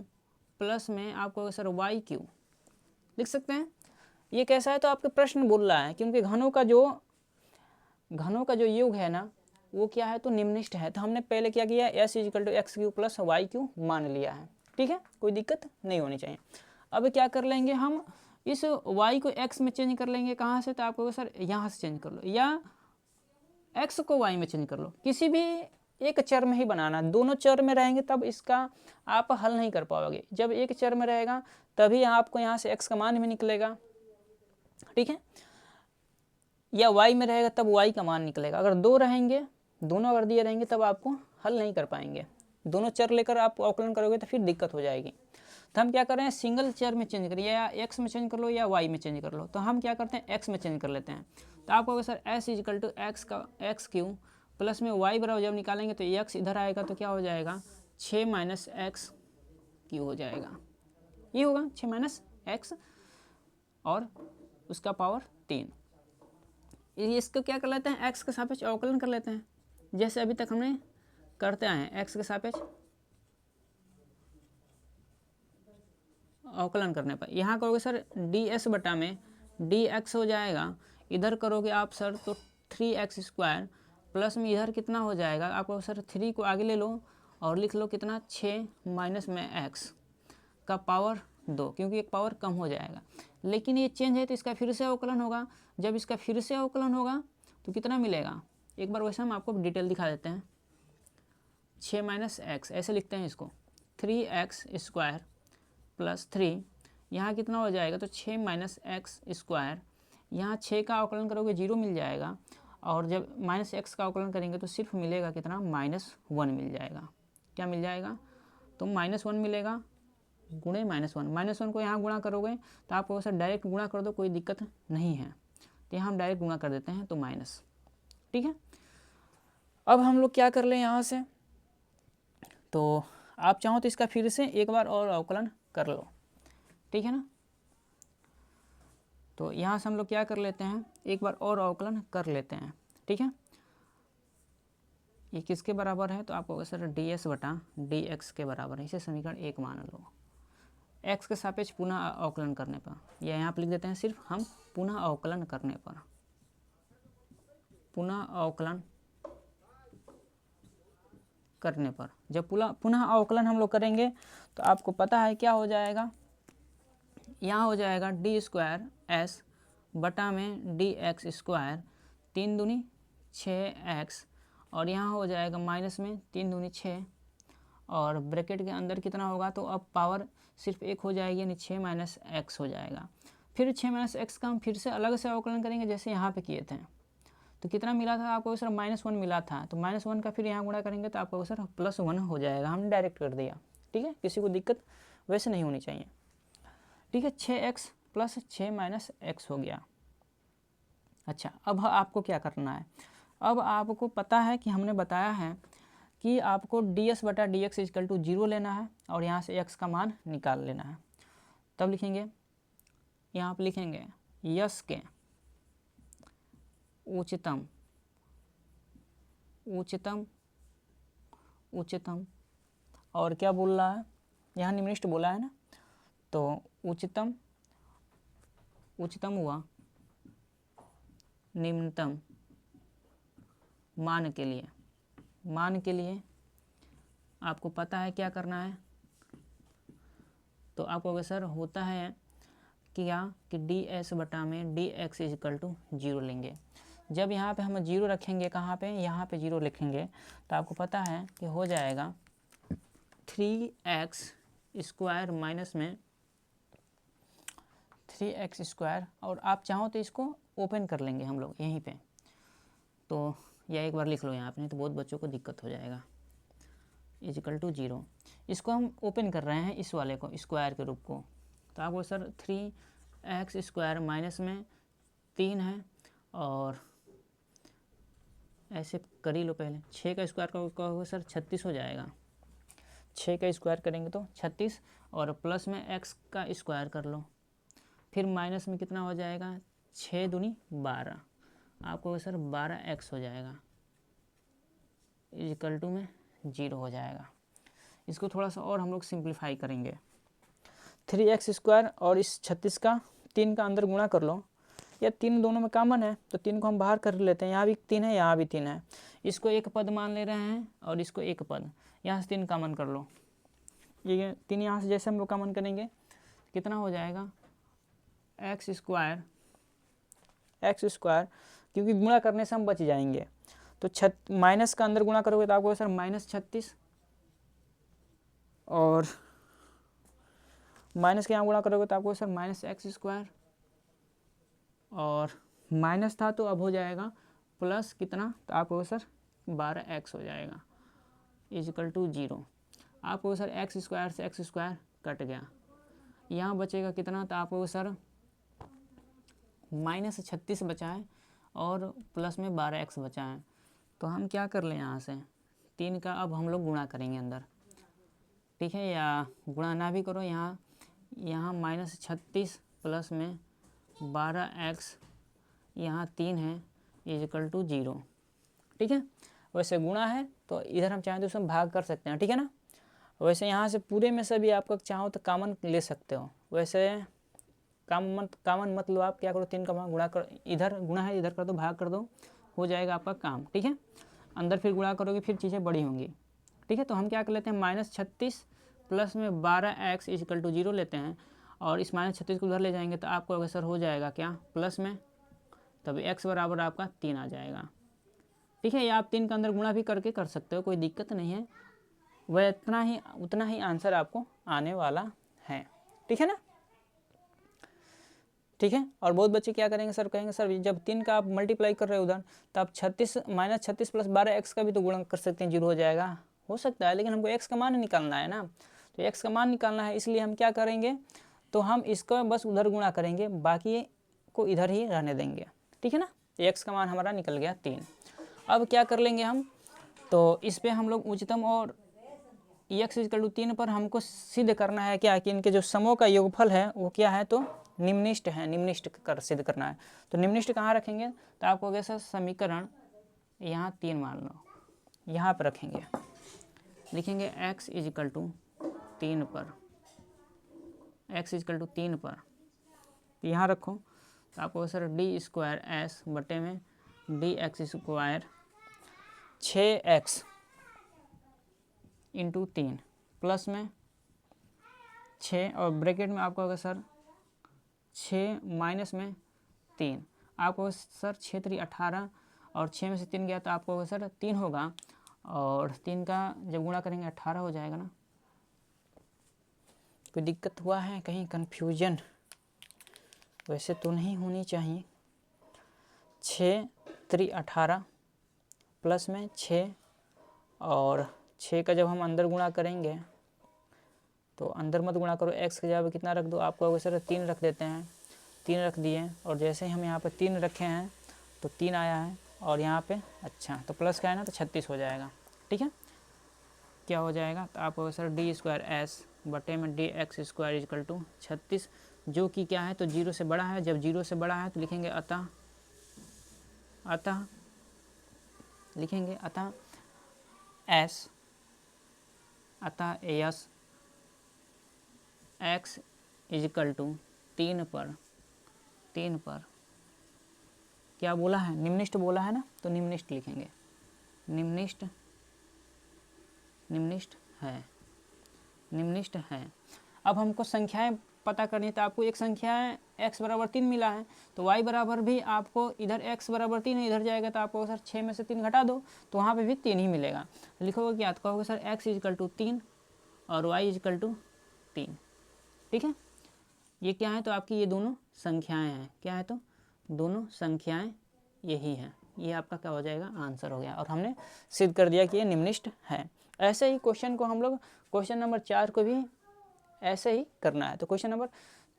प्लस में आपको सर वाई क्यू लिख सकते हैं। ये कैसा है, तो आपके प्रश्न बोल रहा है कि उनके घनों का जो योग है ना वो क्या है, तो निम्नलिखित है। तो हमने पहले क्या किया, s is equal to x q plus y q मान लिया है। ठीक है, कोई दिक्कत नहीं होनी चाहिए। अब क्या कर लेंगे, हम इस y को x में चेंज कर लेंगे। कहाँ से, तो आपको सर यहाँ से चेंज कर लो, या x को y में चेंज कर लो, किसी भी एक चर में ही बनाना। दोनों चर में रहेंगे तब इसका आप हल नहीं कर पाओगे। जब एक चर में रहेगा तभी आपको यहाँ से x का मान भी निकलेगा। ठीक है, या y में रहेगा तब y का मान निकलेगा। अगर दो रहेंगे, दोनों अगर दिए रहेंगे तब आपको हल नहीं कर पाएंगे। दोनों चर लेकर आप अवकलन करोगे तो फिर दिक्कत हो जाएगी। तो हम क्या कर रहे हैं, सिंगल चर में चेंज करिए, या x में चेंज कर लो या y में चेंज कर लो। तो हम क्या करते हैं, x में चेंज कर लेते हैं। तो आपको होगा sir s is equal to x q plus में y बराबर जब निकालेंगे तो x इधर आएगा तो क्या हो जाएगा, 6 माइनस एक्स क्यू हो जाएगा। ये होगा 6 माइनस एक्स और उसका पावर 3। इसको क्या कर लेते हैं, x के सापेक्ष अवकलन कर लेते हैं, जैसे अभी तक हमने करते आए हैं। x के सापेक्ष अवकलन करने पर यहाँ करोगे सर ds बटा में dx हो जाएगा। इधर करोगे आप सर तो 3x स्क्वायर प्लस में इधर कितना हो जाएगा, आपको सर 3 को आगे ले लो और लिख लो कितना, 6 माइनस में x का पावर 2, क्योंकि एक पावर कम हो जाएगा। लेकिन ये चेंज है तो इसका फिर से अवकलन होगा। जब इसका फिर से अवकलन होगा तो कितना मिलेगा, एक बार वैसे हम आपको डिटेल दिखा देते हैं। 6 माइनस एक्स ऐसे लिखते हैं इसको, 3x स्क्वायर प्लस 3, यहाँ कितना हो जाएगा तो 6 माइनस एक्स स्क्वायर, यहाँ 6 का अवकलन करोगे 0 मिल जाएगा, और जब माइनस एक्स का अवकलन करेंगे तो सिर्फ मिलेगा कितना, -1 मिल जाएगा। क्या मिल जाएगा, तो -1 मिलेगा गुणे -1, -1 को यहाँ गुणा करोगे तो आपको सर डायरेक्ट गुणा कर दो, कोई दिक्कत नहीं है, तो यहाँ हम डायरेक्ट गुणा कर देते हैं तो माइनस। ठीक है, अब हम लोग क्या कर लें यहाँ से, तो आप चाहो तो इसका फिर से एक बार और अवकलन कर लो। ठीक है ना, तो यहाँ से हम लोग क्या कर लेते हैं, एक बार और अवकलन कर लेते हैं। ठीक है, ये किसके बराबर है, तो आपको सर ds बटा dx के बराबर है, इसे समीकरण 1 मान लो। x के सापेक्ष पुनः अवकलन करने पर, या यहाँ पर लिख देते हैं सिर्फ हम पुनः अवकलन करने पर, पुनः अवकलन करने पर, जब पुनः अवकलन हम लोग करेंगे तो आपको पता है क्या हो जाएगा, यहाँ हो जाएगा डी स्क्वायर एस बटा में डी एक्स स्क्वायर, 3 दूनी 6x, और यहाँ हो जाएगा माइनस में 3 दूनी 6, और ब्रैकेट के अंदर कितना होगा, तो अब पावर सिर्फ 1 हो जाएगी, यानी 6 माइनस एक्स हो जाएगा। फिर 6 माइनस एक्स का हम फिर से अलग से अवकलन करेंगे जैसे यहाँ पे किए थे, तो कितना मिला था आपको सर, -1 मिला था, तो -1 का फिर यहाँ गुणा करेंगे तो आपको सर +1 हो जाएगा, हमने डायरेक्ट कर दिया। ठीक है, किसी को दिक्कत वैसे नहीं होनी चाहिए। ठीक है, 6x प्लस 6 माइनस एक्स हो गया। अच्छा, अब आपको क्या करना है, अब आपको पता है कि हमने बताया है कि आपको ds बटा dx इक्वल टू 0 लेना है, और यहाँ से x का मान निकाल लेना है। तब लिखेंगे, यहाँ पर लिखेंगे यस के उच्चतम उच्चतम उच्चतम, और क्या बोल रहा है, यहाँ निम्नलिखित बोला है ना, तो उच्चतम उच्चतम हुआ निम्नतम मान के लिए, मान के लिए आपको पता है क्या करना है, तो आपको अगर सर होता है क्या कि ds बटा में dx इक्वल टू 0 लेंगे। जब यहाँ पे हम 0 रखेंगे, कहाँ पे, यहाँ पे 0 लिखेंगे, तो आपको पता है कि हो जाएगा 3x स्क्वायर माइनस में 3x स्क्वायर, और आप चाहो तो इसको ओपन कर लेंगे हम लोग यहीं पे, तो यह एक बार लिख लो यहाँ पे, नहीं तो बहुत बच्चों को दिक्कत हो जाएगा, इक्वल टू 0। इसको हम ओपन कर रहे हैं इस वाले को, स्क्वायर के रूप को, तो आपको सर 3x स्क्वायर माइनस में 3 है, और ऐसे कर ही लो पहले, 6 का स्क्वायर का होगा सर 36 हो जाएगा, 6 का स्क्वायर करेंगे तो 36, और प्लस में x का स्क्वायर कर लो, फिर माइनस में कितना हो जाएगा, 6 दूनी 12, आपको सर 12x हो जाएगा, इक्वल टू में 0 हो जाएगा। इसको थोड़ा सा और हम लोग सिंप्लीफाई करेंगे, 3x स्क्वायर और इस 36 का 3 का अंदर गुणा कर लो, या 3 दोनों में कॉमन है तो 3 को हम बाहर कर लेते हैं, यहाँ भी 3 है यहाँ भी 3 है, इसको एक पद मान ले रहे हैं और इसको एक पद, यहाँ से 3 कॉमन कर लो, ये 3 यहाँ से जैसे हम लोग कॉमन करेंगे कितना हो जाएगा, एक्स स्क्वायर, क्योंकि गुणा करने से हम बच जाएंगे, तो माइनस का अंदर गुणा करोगे तो आपको सर -36, और माइनस के यहाँ गुणा करोगे तो आपको सर -x स्क्वायर, और माइनस था तो अब हो जाएगा प्लस कितना, तो आपको सर 12x हो जाएगा, इक्वल टू 0। आपको सर x स्क्वायर से x स्क्वायर कट गया, यहाँ बचेगा कितना, तो आपको सर -36 बचा है और प्लस में 12x बचा है, तो हम क्या कर लें, यहाँ से 3 का अब हम लोग गुणा करेंगे अंदर। ठीक है, या गुणा ना भी करो, यहाँ -36 प्लस में 12x, यहाँ 3 है, इक्वल टू 0। ठीक है, वैसे गुणा है तो इधर हम चाहें तो उसमें भाग कर सकते हैं। ठीक है ना, वैसे यहाँ से पूरे में से भी आपको चाहो तो कॉमन ले सकते हो, वैसे कॉमन मत लो, आप क्या करो 3 का गुणा कर, इधर गुणा है इधर कर दो, भाग कर दो, हो जाएगा आपका काम। ठीक है, अंदर फिर गुणा करोगे फिर चीज़ें बड़ी होंगी। ठीक है, तो हम क्या कर लेते हैं, -36 प्लस में 12x इक्वल टू 0 लेते हैं, और इस -36 को उधर ले जाएंगे तो आपको अगर सर हो जाएगा क्या प्लस में, तब x बराबर आपका 3 आ जाएगा। ठीक है, या आप 3 का अंदर गुणा भी करके कर सकते हो, कोई दिक्कत नहीं है, वह उतना ही आंसर आपको आने वाला है। ठीक है ना। ठीक है, और बहुत बच्चे क्या करेंगे सर, कहेंगे सर जब 3 का आप मल्टीप्लाई कर रहे हो उधर, तो आप 36 -36 + 12x का भी तो गुणा कर सकते हैं, 0 हो जाएगा, हो सकता है, लेकिन हमको x का मान निकालना है ना, तो x का मान निकालना है, इसलिए हम क्या करेंगे, तो हम इसका बस उधर गुणा करेंगे, बाकी को इधर ही रहने देंगे। ठीक है ना, x का मान हमारा निकल गया 3। अब क्या कर लेंगे हम, तो इस पर हम लोग उच्चतम और x = 3 पर हमको सिद्ध करना है क्या, कि इनके जो समों का योगफल है वो क्या है, तो निम्निष्ट है, निम्निष्ट कर सिद्ध करना है। तो निम्निष्ट कहाँ रखेंगे, तो आपको कैसा समीकरण यहाँ 3 मान लो, यहाँ पर रखेंगे, लिखेंगे x = 3 पर, x = 3 पर, तो यहाँ रखो, तो आपको सर d² बटे में dx² 6x × 3 प्लस में 6 और ब्रैकेट में आपको होगा सर 6 माइनस में 3, आपको सर 6 3 18 और 6 में से 3 गया तो आपको होगा सर 3 होगा, और 3 का जब गुणा करेंगे 18 हो जाएगा ना। कोई दिक्कत हुआ है कहीं, कन्फ्यूजन? वैसे तो नहीं होनी चाहिए। 6 3 18 प्लस में 6 और 6 का जब हम अंदर गुणा करेंगे, तो अंदर मत गुणा करो, x के जगह कितना रख दो, आपको अगर सर 3 रख देते हैं, 3 रख दिए, और जैसे ही हम यहाँ पे 3 रखे हैं तो 3 आया है, और यहाँ पे अच्छा तो प्लस का है ना, तो 36 हो जाएगा। ठीक है, क्या हो जाएगा, तो आपको सर d² बटे में dx² = 36, जो कि क्या है, तो 0 से बड़ा है, जब 0 से बड़ा है तो लिखेंगे अतः लिखेंगे अतः s x = 3 पर क्या बोला है, निम्निष्ट बोला है ना, तो निम्निष्ट लिखेंगे, निम्निष्ट है। अब हमको संख्याएं पता करनी है, तो आपको एक संख्या है x = 3 मिला है, तो y बराबर भी आपको इधर x = 3 है, इधर जाएगा तो आपको सर 6 में से 3 घटा दो, तो वहाँ पे भी 3 ही मिलेगा। लिखोगे क्या, तो कहोगे सर x = 3 और y = 3। ठीक है, ये क्या है, तो आपकी ये दोनों संख्याएं हैं, क्या है, तो दोनों संख्याएं यही हैं, ये आपका क्या हो जाएगा, आंसर हो गया, और हमने सिद्ध कर दिया कि ये निम्निष्ट है। ऐसे ही क्वेश्चन को हम लोग क्वेश्चन नंबर 4 को भी ऐसे ही करना है। तो क्वेश्चन नंबर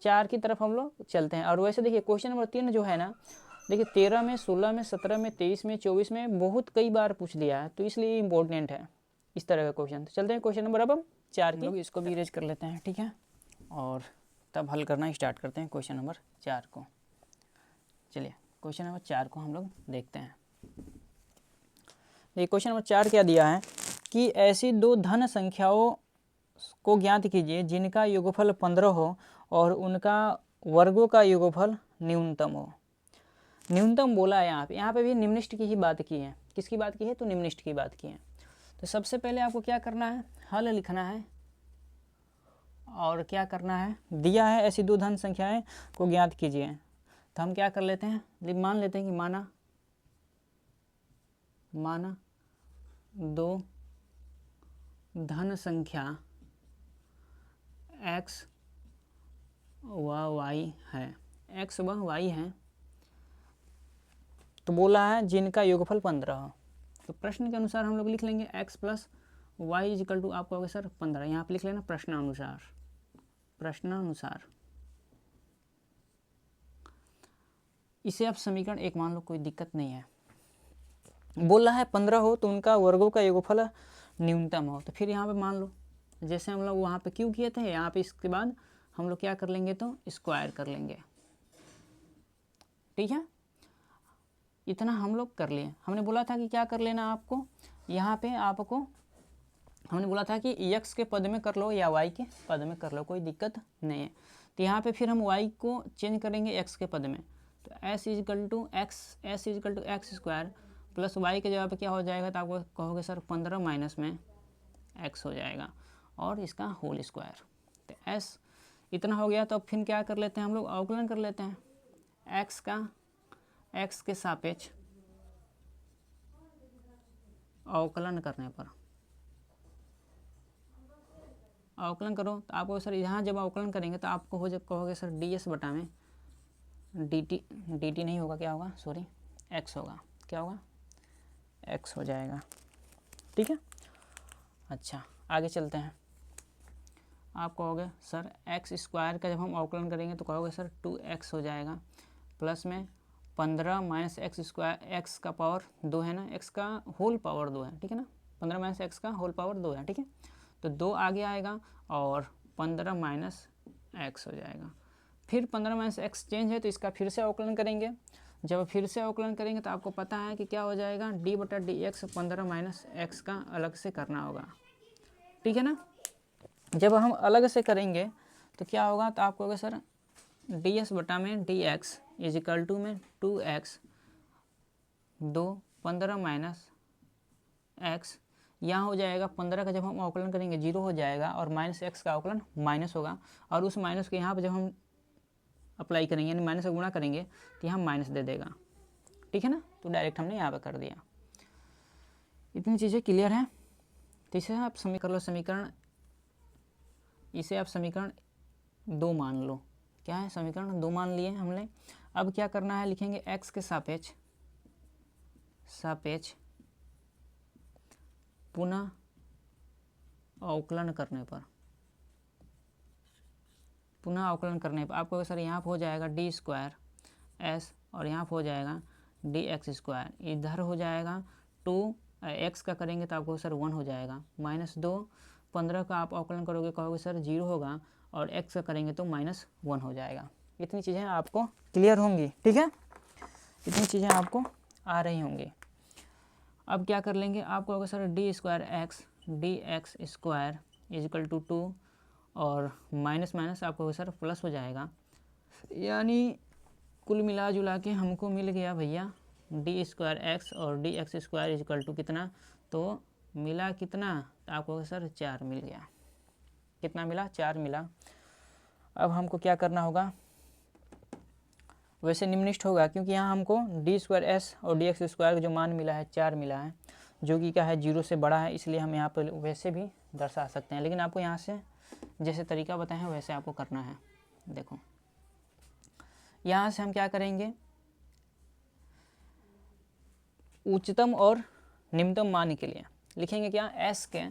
4 की तरफ हम लोग चलते हैं। और वैसे देखिए क्वेश्चन नंबर 3 जो है ना, देखिए 13 में, 16 में, 17 में, 23 में, 24 में बहुत कई बार पूछ लिया है, तो इसलिए इम्पोर्टेंट है इस तरह का क्वेश्चन। तो चलते हैं क्वेश्चन नंबर अब हम 4 की, इसको भी इरेज कर लेते हैं। ठीक है, और तब हल करना स्टार्ट करते हैं क्वेश्चन नंबर 4 को। चलिए क्वेश्चन नंबर 4 को हम लोग देखते हैं। ये क्वेश्चन नंबर 4 क्या दिया है कि ऐसी दो धन संख्याओं को ज्ञात कीजिए जिनका योगफल 15 हो और उनका वर्गों का योगफल न्यूनतम हो। न्यूनतम बोला है यहाँ पे भी निम्निष्ट की ही बात की है। किसकी बात की है, तो निम्निष्ट की बात की है। तो सबसे पहले आपको क्या करना है, हल लिखना है, और क्या करना है, दिया है ऐसी दो धन संख्याएं को ज्ञात कीजिए। तो हम क्या कर लेते हैं, मान लेते हैं कि माना दो धन संख्या x व y है, x व y है, तो बोला है जिनका योगफल 15 हो। तो प्रश्न के अनुसार हम लोग लिख लेंगे x + y = आपको होगा सर 15, यहाँ पे लिख लेना प्रश्नानुसार। इसे आप समीकरण 1 मान लो, कोई दिक्कत नहीं है। बोला है 15 हो तो उनका वर्गों का योगफल न्यूनतम हो, तो फिर यहाँ पे मान लो जैसे हम लोग वहाँ पे क्यों किए थे, यहाँ पे इसके बाद हम लोग क्या कर लेंगे, तो स्क्वायर कर लेंगे। ठीक है, इतना हम लोग कर लिए। हमने बोला था कि क्या कर लेना आपको, यहाँ पे आपको हमने बोला था कि x के पद में कर लो या y के पद में कर लो, कोई दिक्कत नहीं है। तो यहाँ पे फिर हम y को चेंज करेंगे x के पद में, तो s = x² प्लस y के जगह पे क्या हो जाएगा, तो आपको कहोगे सर 15 माइनस में x हो जाएगा, और इसका होल स्क्वायर। तो s इतना हो गया तो अब फिर क्या कर लेते हैं हम लोग, अवकलन कर लेते हैं x का x के सापेक्ष अवकलन करने पर। अवकलन करो तो आपको सर यहाँ जब अवकलन करेंगे तो आपको हो जब कहोगे सर ds बटा में dt नहीं होगा, क्या होगा, सॉरी x होगा, क्या होगा, x हो जाएगा। ठीक है, अच्छा आगे चलते हैं। आप कहोगे सर एक्स स्क्वायर का जब हम अवकलन करेंगे तो कहोगे सर 2x हो जाएगा, प्लस में 15 माइनस एक्स स्क्वायर, एक्स का पावर 2 है ना, एक्स का होल पावर 2 है, ठीक है ना, 15 माइनस एक्स का होल पावर 2 है, ठीक है, तो 2 आगे आएगा और 15 माइनस एक्स हो जाएगा। फिर 15 माइनस एक्स चेंज है तो इसका फिर से अवकलन करेंगे। जब फिर से अवकलन करेंगे तो आपको पता है कि क्या हो जाएगा, डी बटा डी एक्स 15 माइनस एक्स का अलग से करना होगा, ठीक है ना। जब हम अलग से करेंगे तो क्या होगा, तो आप कहोगे सर डी एस बटा में d x is equal to में 2x 15 माइनस एक्स, यहाँ हो जाएगा 15 का जब हम अवकलन करेंगे 0 हो जाएगा और माइनस एक्स का अवकलन माइनस होगा, और उस माइनस को यहाँ पर जब हम अप्लाई करेंगे यानी माइनस का गुणा करेंगे तो यहाँ माइनस दे देगा, ठीक है ना, तो डायरेक्ट हमने यहाँ पर कर दिया। इतनी चीज़ें क्लियर हैं। तो इसे आप कर लो समीकरण, इसे आप समीकरण 2 मान लो। क्या है, समीकरण 2 मान लिए हमने। अब क्या करना है, लिखेंगे x के सापेक्ष पुनः अवकलन करने पर, पुनः अवकलन करने पर आपको सर यहाँ पर हो जाएगा डी स्क्वायर एस और यहाँ पर हो जाएगा डी एक्स स्क्वायर, इधर हो जाएगा 2 x का करेंगे तो आपको सर 1 हो जाएगा, -2 15 का आप अवकलन करोगे कहोगे सर 0 होगा और x का करेंगे तो -1 हो जाएगा। इतनी चीज़ें आपको क्लियर होंगी, ठीक है, इतनी चीज़ें आपको आ रही होंगी। अब क्या कर लेंगे, आप कहोगे sir d square x d x square is equal to 2 और माइनस माइनस आप कहोगे सर प्लस हो जाएगा, यानी कुल मिला जुला के हमको मिल गया भैया डी स्क्वायर एक्स और d x square is equal to कितना, तो मिला कितना, तो आपको सर 4 मिल गया। कितना मिला, 4 मिला। अब हमको क्या करना होगा, वैसे निम्नलिखित होगा क्योंकि यहाँ हमको डी स्क्वायर एस और डी एक्स स्क्वायर का जो मान मिला है 4 मिला है, जो कि क्या है 0 से बड़ा है, इसलिए हम यहाँ पर वैसे भी दर्शा सकते हैं, लेकिन आपको यहाँ से जैसे तरीका बताए हैं वैसे आपको करना है। देखो यहाँ से हम क्या करेंगे, उच्चतम और निम्नतम मान के लिए लिखेंगे क्या, एस के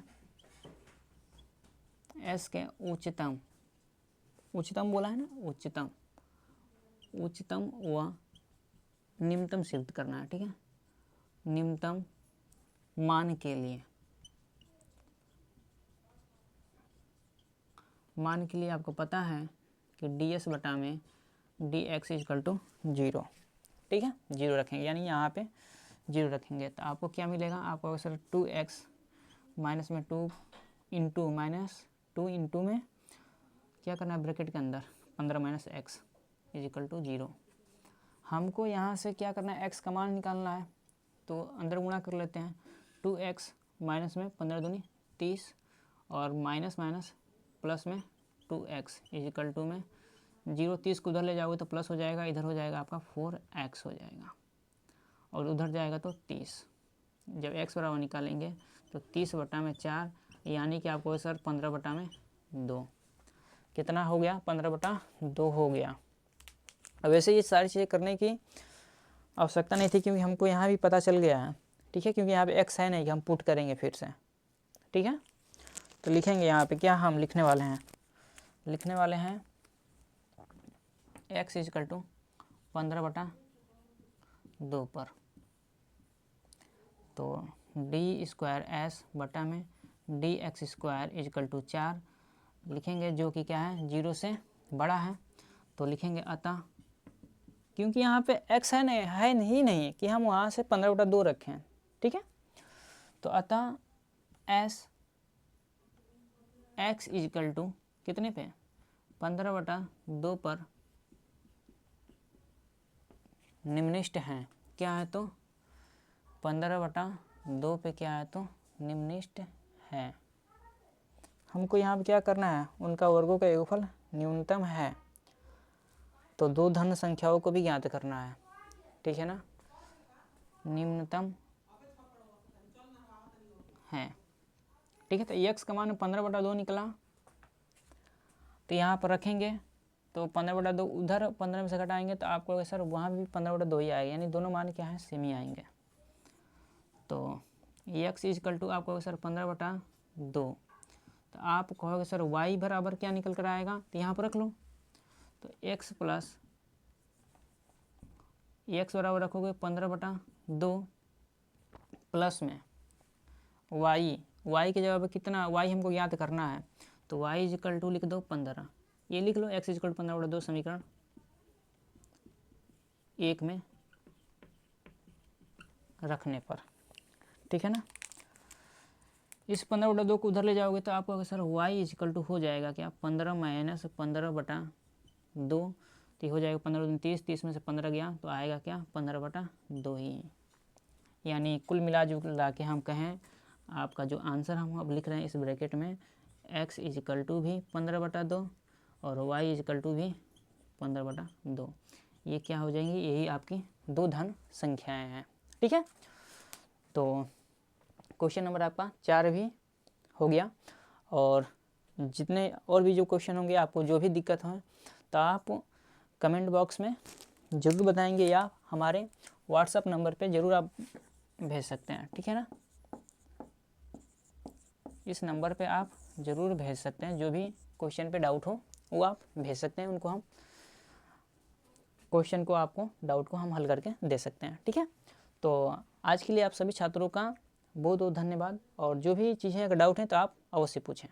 उच्चतम बोला है ना, उच्चतम व निम्नतम सिद्ध करना है, ठीक है, निम्नतम मान के लिए आपको पता है कि डी एस बटा में डी एक्स इजकल टू 0, ठीक है, 0 रखेंगे, यानी यहाँ पे 0 रखेंगे तो आपको क्या मिलेगा, आपको सर 2x माइनस में 2 इंटू में क्या करना है, ब्रैकेट के अंदर 15 minus x is equal to 0। हमको यहाँ से क्या करना है, x का मान निकालना है, तो अंदर गुणा कर लेते हैं, 2x माइनस में 15 दूनी 30 और माइनस माइनस प्लस में 2x इज इक्वल टू में 0, 30 को उधर ले जाओगे तो प्लस हो जाएगा, इधर हो जाएगा आपका 4x हो जाएगा और उधर जाएगा तो 30। जब x बराबर निकालेंगे तो 30 बटा में 4, यानी कि आपको सर 15 बटा में 2 कितना हो गया, 15 बटा 2 हो गया। अब वैसे ये सारी चीज़ें करने की आवश्यकता नहीं थी क्योंकि हमको यहाँ भी पता चल गया है, ठीक है, क्योंकि यहाँ पे x है नहीं कि हम पुट करेंगे फिर से, ठीक है। तो लिखेंगे यहाँ पे क्या हम लिखने वाले हैं x इज इक्वल टू 15 बटा 2 पर, तो डी स्क्वायर एस बटा में d x square is equal to 4 लिखेंगे, जो कि क्या है 0 से बड़ा है, तो लिखेंगे अतः, क्योंकि यहाँ पे x है नहीं कि हम वहाँ से 15 बटा 2 रखें, ठीक है, तो अतः s x is equal to कितने पे, 15 बटा 2 पर निम्नलिखित हैं, क्या है, तो 15 बटा 2 पे क्या है, तो निम्नलिखित है। हमको यहाँ पे क्या करना है, उनका वर्गों का योगफल न्यूनतम है तो दो धन संख्याओं को भी ज्ञात करना है, ठीक है ना। न्यूनतम है, ठीक है। तो x का मान 15/2 निकला, तो यहाँ पर रखेंगे तो 15/2 उधर 15 में से घटाएंगे तो आपको सर वहाँ भी 15/2 ही आएगा, यानी दोनों मान क्या है सेम ही आएंगे। तो x इजकल टू आपको सर 15/2, तो आप कहोगे सर y बराबर क्या निकल कर आएगा, तो यहाँ पर रख लो। तो x प्लस x बराबर रखोगे 15/2 प्लस में y की जगह पर कितना y हमको ज्ञात करना है, तो y इजकल टू लिख दो 15, ये लिख लो x इजकल टू 15/2 समीकरण 1 में रखने पर, ठीक है ना। इस 15/2 को उधर ले जाओगे तो आपको सर y इजकल टू हो जाएगा क्या 15 माइनस 15/2, तो हो जाएगा 15 30, 30 में से 15 गया तो आएगा क्या 15/2 ही। यानी कुल मिला जुला के हम कहें आपका जो आंसर हम अब लिख रहे हैं इस ब्रैकेट में x इजकल टू भी 15/2 और y इजकल टू भी 15/2, ये क्या हो जाएंगी, यही आपकी दो धन संख्याएं हैं, ठीक है। तो क्वेश्चन नंबर आपका 4 भी हो गया, और जितने और भी जो क्वेश्चन होंगे आपको जो भी दिक्कत हो तो आप कमेंट बॉक्स में ज़रूर बताएंगे या हमारे व्हाट्सएप नंबर पे ज़रूर आप भेज सकते हैं, ठीक है ना। इस नंबर पे आप ज़रूर भेज सकते हैं, जो भी क्वेश्चन पे डाउट हो वो आप भेज सकते हैं, उनको हम क्वेश्चन को आपको डाउट को हम हल करके दे सकते हैं, ठीक है। तो आज के लिए आप सभी छात्रों का बहुत बहुत धन्यवाद, और जो भी चीज़ें अगर डाउट हैं तो आप अवश्य पूछें।